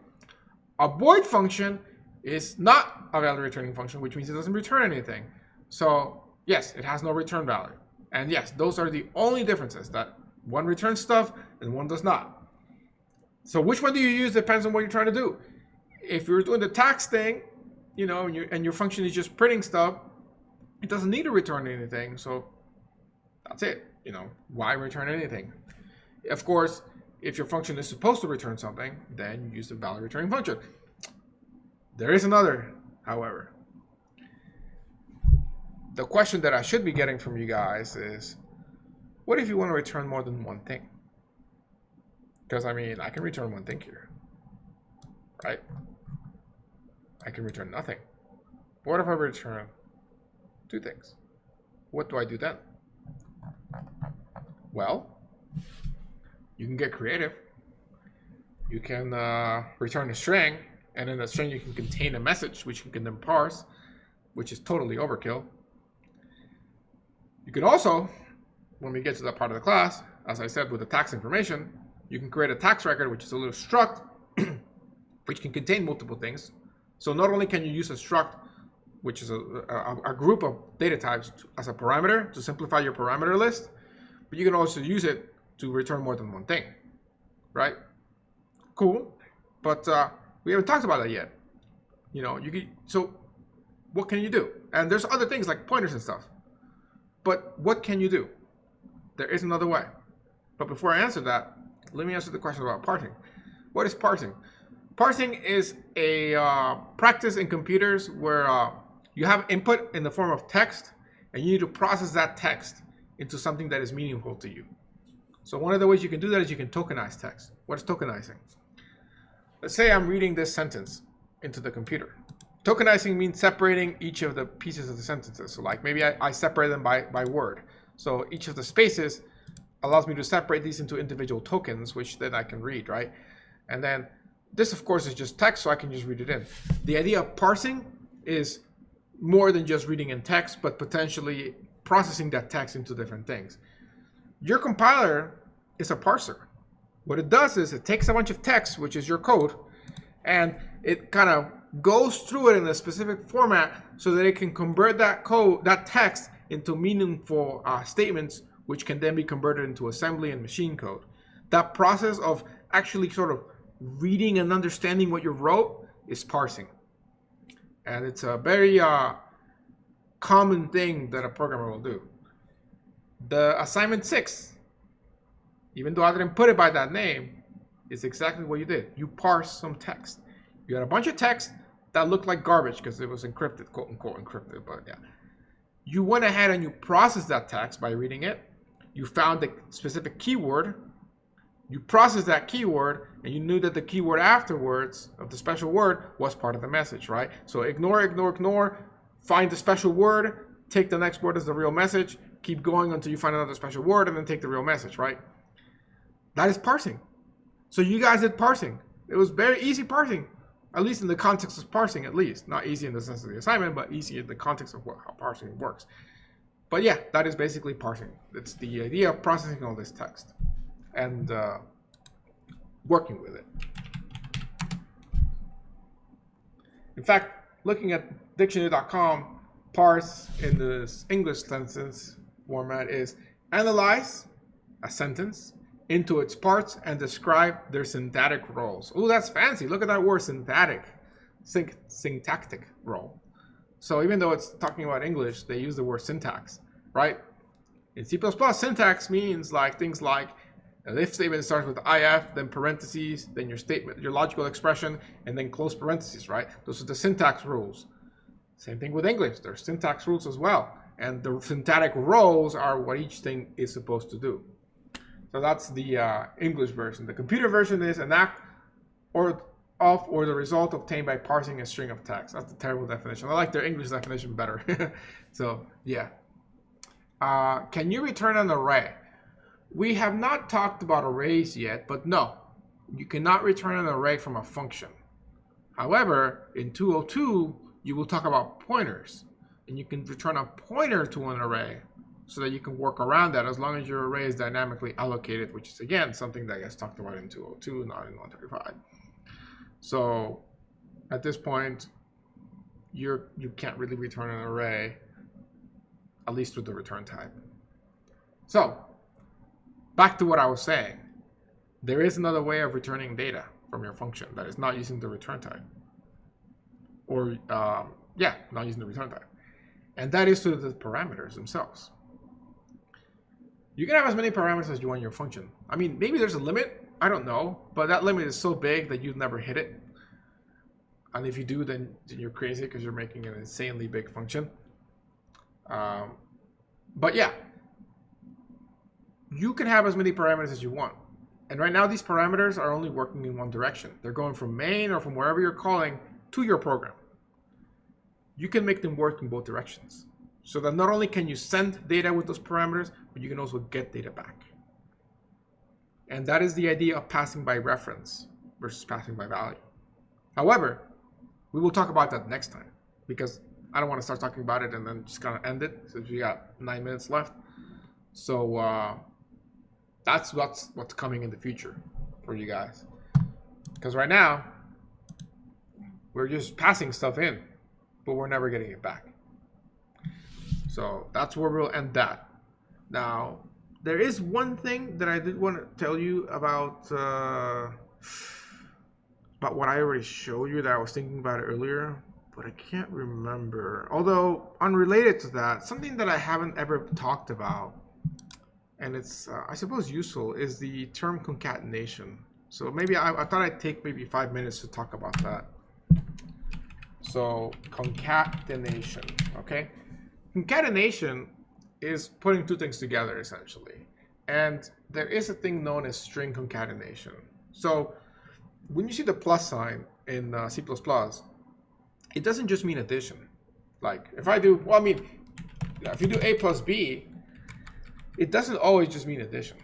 A void function is not a value returning function, which means it doesn't return anything. So yes, it has no return value. And yes, those are the only differences, that one returns stuff and one does not. So which one do you use depends on what you're trying to do. If you're doing the tax thing, you know, and your function is just printing stuff, it doesn't need to return anything. So that's it. You know, why return anything? Of course, if your function is supposed to return something, then you use the value returning function. There is another, however. The question that I should be getting from you guys is, what if you want to return more than one thing? Because I mean, I can return one thing here, right? I can return nothing. What if I return two things? What do I do then? Well, you can get creative. You can return a string, and in the string you can contain a message, which you can then parse, which is totally overkill. You can also, when we get to that part of the class, as I said with the tax information, you can create a tax record, which is a little struct, which can contain multiple things. So not only can you use a struct, which is a group of data types as a parameter to simplify your parameter list, but you can also use it to return more than one thing, right? Cool, but we haven't talked about that yet. You know, so what can you do? And there's other things like pointers and stuff, but what can you do? There is another way. But before I answer that, let me answer the question about parsing. What is parsing? Parsing is a practice in computers where you have input in the form of text, and you need to process that text into something that is meaningful to you. So one of the ways you can do that is you can tokenize text. What is tokenizing? Let's say I'm reading this sentence into the computer. Tokenizing means separating each of the pieces of the sentences. So like maybe I separate them by word. So each of the spaces allows me to separate these into individual tokens, which then I can read, right? And then this, of course, is just text, so I can just read it in. The idea of parsing is more than just reading in text, but potentially processing that text into different things. Your compiler is a parser. What it does is it takes a bunch of text, which is your code, and it kind of goes through it in a specific format so that it can convert that code, that text, into meaningful statements, which can then be converted into assembly and machine code. That process of actually sort of reading and understanding what you wrote is parsing. And it's a very common thing that a programmer will do. The assignment 6, even though I didn't put it by that name, is exactly what you did. You parse some text. You had a bunch of text that looked like garbage because it was encrypted, quote unquote encrypted, but yeah. You went ahead and you processed that text by reading it. You found the specific keyword. You processed that keyword, and you knew that the keyword afterwards of the special word was part of the message, right? So ignore, find the special word, take the next word as the real message, keep going until you find another special word, and then take the real message, right? That is parsing. So you guys did parsing. It was very easy parsing, at least in the context of parsing, at least. Not easy in the sense of the assignment, but easy in the context of how parsing works. But yeah, that is basically parsing. It's the idea of processing all this text and working with it. In fact, looking at dictionary.com, parse in this English sentence format is analyze a sentence into its parts and describe their syntactic roles. Oh, that's fancy. Look at that word, syntactic. Syntactic role. So even though it's talking about English, they use the word syntax, right? In C++, syntax means like things like an if statement starts with if, then parentheses, then your statement, your logical expression, and then close parentheses, right? Those are the syntax rules. Same thing with English. There's syntax rules as well. And the syntactic roles are what each thing is supposed to do. So that's the English version. The computer version is an act or the result obtained by parsing a string of text. That's the terrible definition. I like their English definition better. So yeah. Can you return an array? We have not talked about arrays yet, but no, you cannot return an array from a function. However, in 202, you will talk about pointers, and you can return a pointer to an array so that you can work around that as long as your array is dynamically allocated, which is again something that gets talked about in 202, not in 135. So at this point, you can't really return an array, at least with the return type. So back to what I was saying. There is another way of returning data from your function that is not using the return type. Or, not using the return type. And that is through the parameters themselves. You can have as many parameters as you want in your function. I mean, maybe there's a limit. I don't know. But that limit is so big that you'd never hit it. And if you do, then you're crazy because you're making an insanely big function. But yeah. You can have as many parameters as you want. And right now, these parameters are only working in one direction. They're going from main or from wherever you're calling to your program. You can make them work in both directions. So that not only can you send data with those parameters, but you can also get data back. And that is the idea of passing by reference versus passing by value. However, we will talk about that next time because I don't want to start talking about it and then just kind of end it since we got 9 minutes left. So, that's what's coming in the future for you guys. Because right now, we're just passing stuff in, but we're never getting it back. So that's where we'll end that. Now, there is one thing that I did want to tell you about what I already showed you that I was thinking about earlier, but I can't remember. Although, unrelated to that, something that I haven't ever talked about, and it's, I suppose, useful, is the term concatenation. So maybe I thought I'd take maybe 5 minutes to talk about that. So concatenation, okay? Concatenation is putting two things together, essentially. And there is a thing known as string concatenation. So when you see the plus sign in C++, it doesn't just mean addition. Like if I do, well, I mean, if you do A plus B, it doesn't always just mean addition.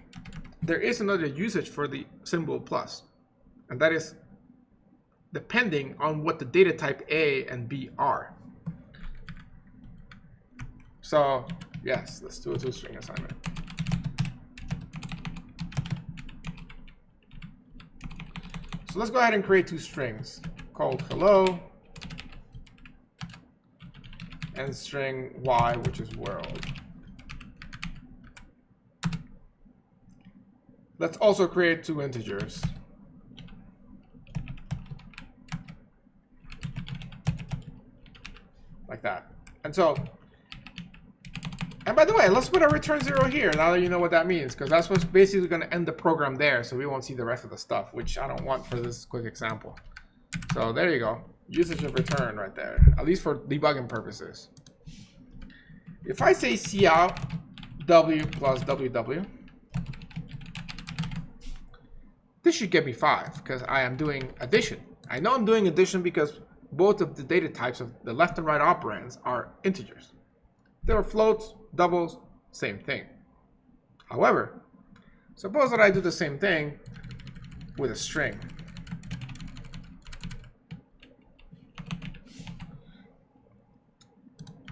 There is another usage for the symbol plus, and that is depending on what the data type A and B are. So yes, let's do a two-string assignment. So let's go ahead and create two strings called hello and string y, which is world. Let's also create two integers. Like that. And so, and by the way, let's put a return 0 here now that you know what that means, because that's what's basically going to end the program there, so we won't see the rest of the stuff, which I don't want for this quick example. So there you go. Usage of return right there, at least for debugging purposes. If I say cout w plus ww, this should get me 5 because I am doing addition. I know I'm doing addition because both of the data types of the left and right operands are integers. There are floats, doubles, same thing. However, suppose that I do the same thing with a string.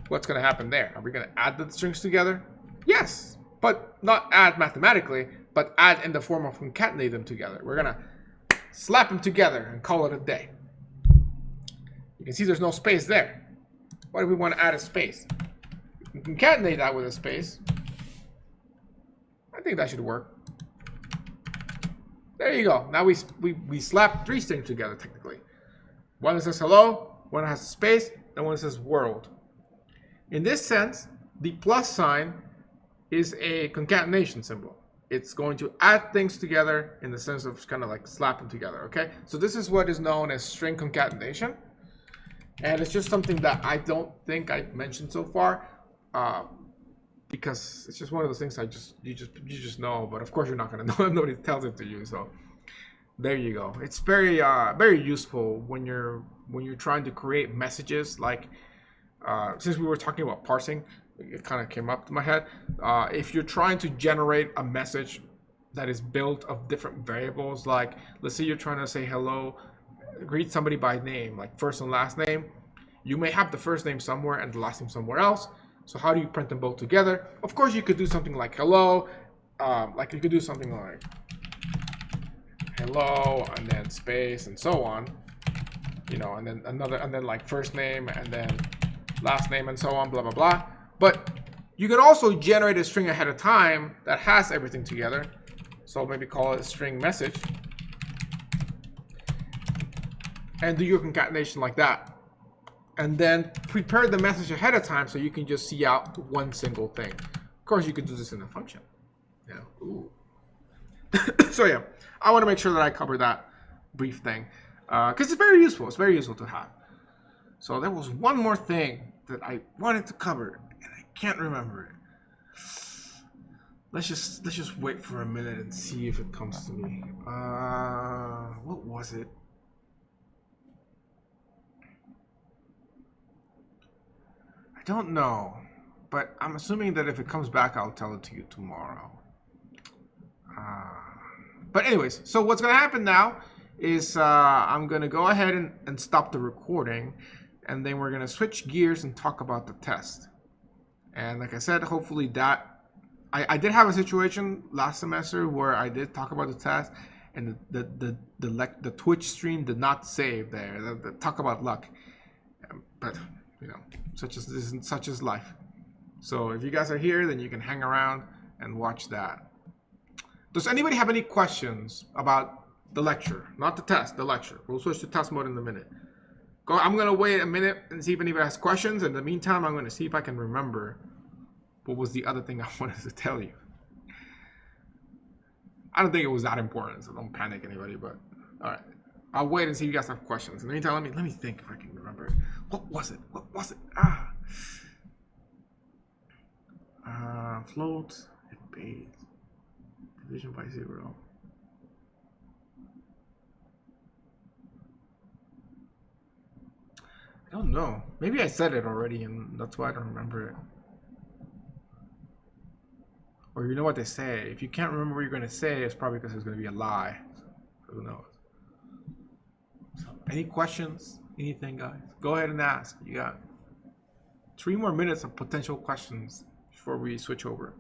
What's going to happen there? Are we going to add the strings together? Yes, but not add mathematically, but add in the form of concatenate them together. We're going to slap them together and call it a day. You can see there's no space there. What if we want to add a space? We can concatenate that with a space. I think that should work. There you go. Now we slap three strings together technically. One that says hello, one that has a space, and one that says world. In this sense, the plus sign is a concatenation symbol. It's going to add things together in the sense of kind of like slap them together, okay? So this is what is known as string concatenation. And it's just something that I don't think I mentioned so far, because it's just one of those things you just know. But of course, you're not gonna know if nobody tells it to you. So there you go. It's very very useful when you're trying to create messages. Like since we were talking about parsing, it kind of came up to my head. If you're trying to generate a message that is built of different variables, like let's say you're trying to say hello, greet somebody by name, like first and last name. You may have the first name somewhere and the last name somewhere else. So how do you print them both together? Of course, you could do something like hello, like you could do something like hello and then space and so on, you know, and then another, and then like first name and then last name and so on, blah blah blah. But you could also generate a string ahead of time that has everything together. So maybe call it a string message and do your concatenation like that. And then prepare the message ahead of time so you can just see out one single thing. Of course, you could do this in a function. Yeah. Ooh. So yeah, I want to make sure that I cover that brief thing because it's very useful. It's very useful to have. So there was one more thing that I wanted to cover and I can't remember it. Let's just wait for a minute and see if it comes to me. What was it? Don't know, but I'm assuming that if it comes back, I'll tell it to you tomorrow. But anyways, so what's gonna happen now is I'm gonna go ahead and stop the recording, and then we're gonna switch gears and talk about the test. And like I said, hopefully that I did have a situation last semester where I did talk about the test, and the Twitch stream did not save there. The talk about luck, but you know, such as life. So if you guys are here, then you can hang around and watch that. Does anybody have any questions about the lecture? Not the test, the lecture. We'll switch to test mode in a minute. I'm gonna wait a minute and see if anybody has questions. In the meantime, I'm gonna see if I can remember what was the other thing I wanted to tell you. I don't think it was that important, so don't panic anybody, but all right. I'll wait and see if you guys have questions. In the meantime, let me think if I can remember. What was it? Float, base, division by 0. I don't know. Maybe I said it already and that's why I don't remember it. Or you know what they say. If you can't remember what you're going to say, it's probably because it's going to be a lie. So, who knows? So, any questions? Anything, guys? Go ahead and ask. You got 3 more minutes of potential questions before we switch over.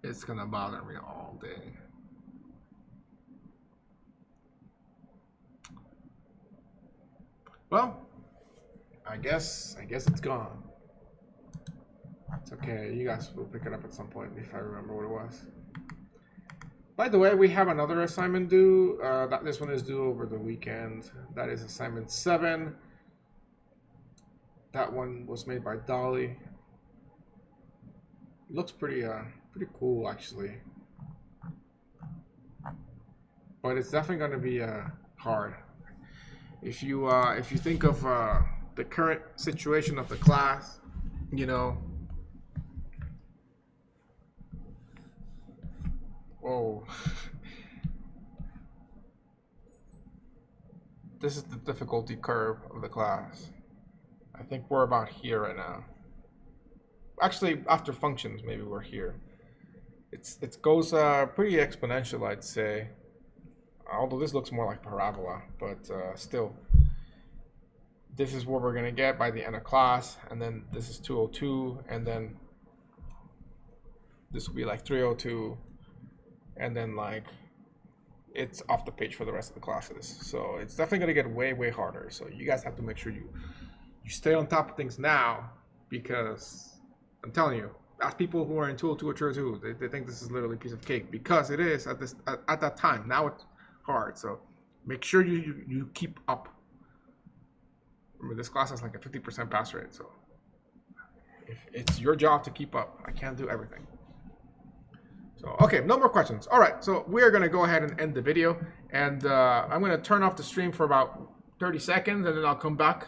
It's gonna bother me all day. Well, I guess it's gone. It's okay. You guys will pick it up at some point if I remember what it was. By the way, we have another assignment due. This one is due over the weekend. That is assignment 7. That one was made by Dolly. It looks pretty cool actually. But it's definitely going to be hard. If you think of the current situation of the class, you know. Whoa. This is the difficulty curve of the class. I think we're about here right now. Actually, after functions, maybe we're here. It goes pretty exponential, I'd say. Although this looks more like parabola, but still. This is what we're gonna get by the end of class, and then this is 202, and then this will be like 302, and then like it's off the page for the rest of the classes. So it's definitely gonna get way harder. So you guys have to make sure you stay on top of things now, because I'm telling you, ask people who are in 202 or 302, they think this is literally a piece of cake, because it is at that time. Now it's hard. So make sure you keep up Remember, this class has like a 50% pass rate, so it's your job to keep up. I can't do everything. So, okay, no more questions. All right, so we're going to go ahead and end the video. And I'm going to turn off the stream for about 30 seconds, and then I'll come back.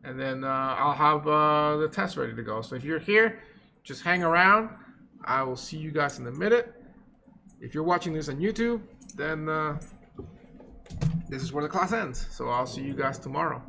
And then I'll have the test ready to go. So if you're here, just hang around. I will see you guys in a minute. If you're watching this on YouTube, then this is where the class ends. So I'll see you guys tomorrow.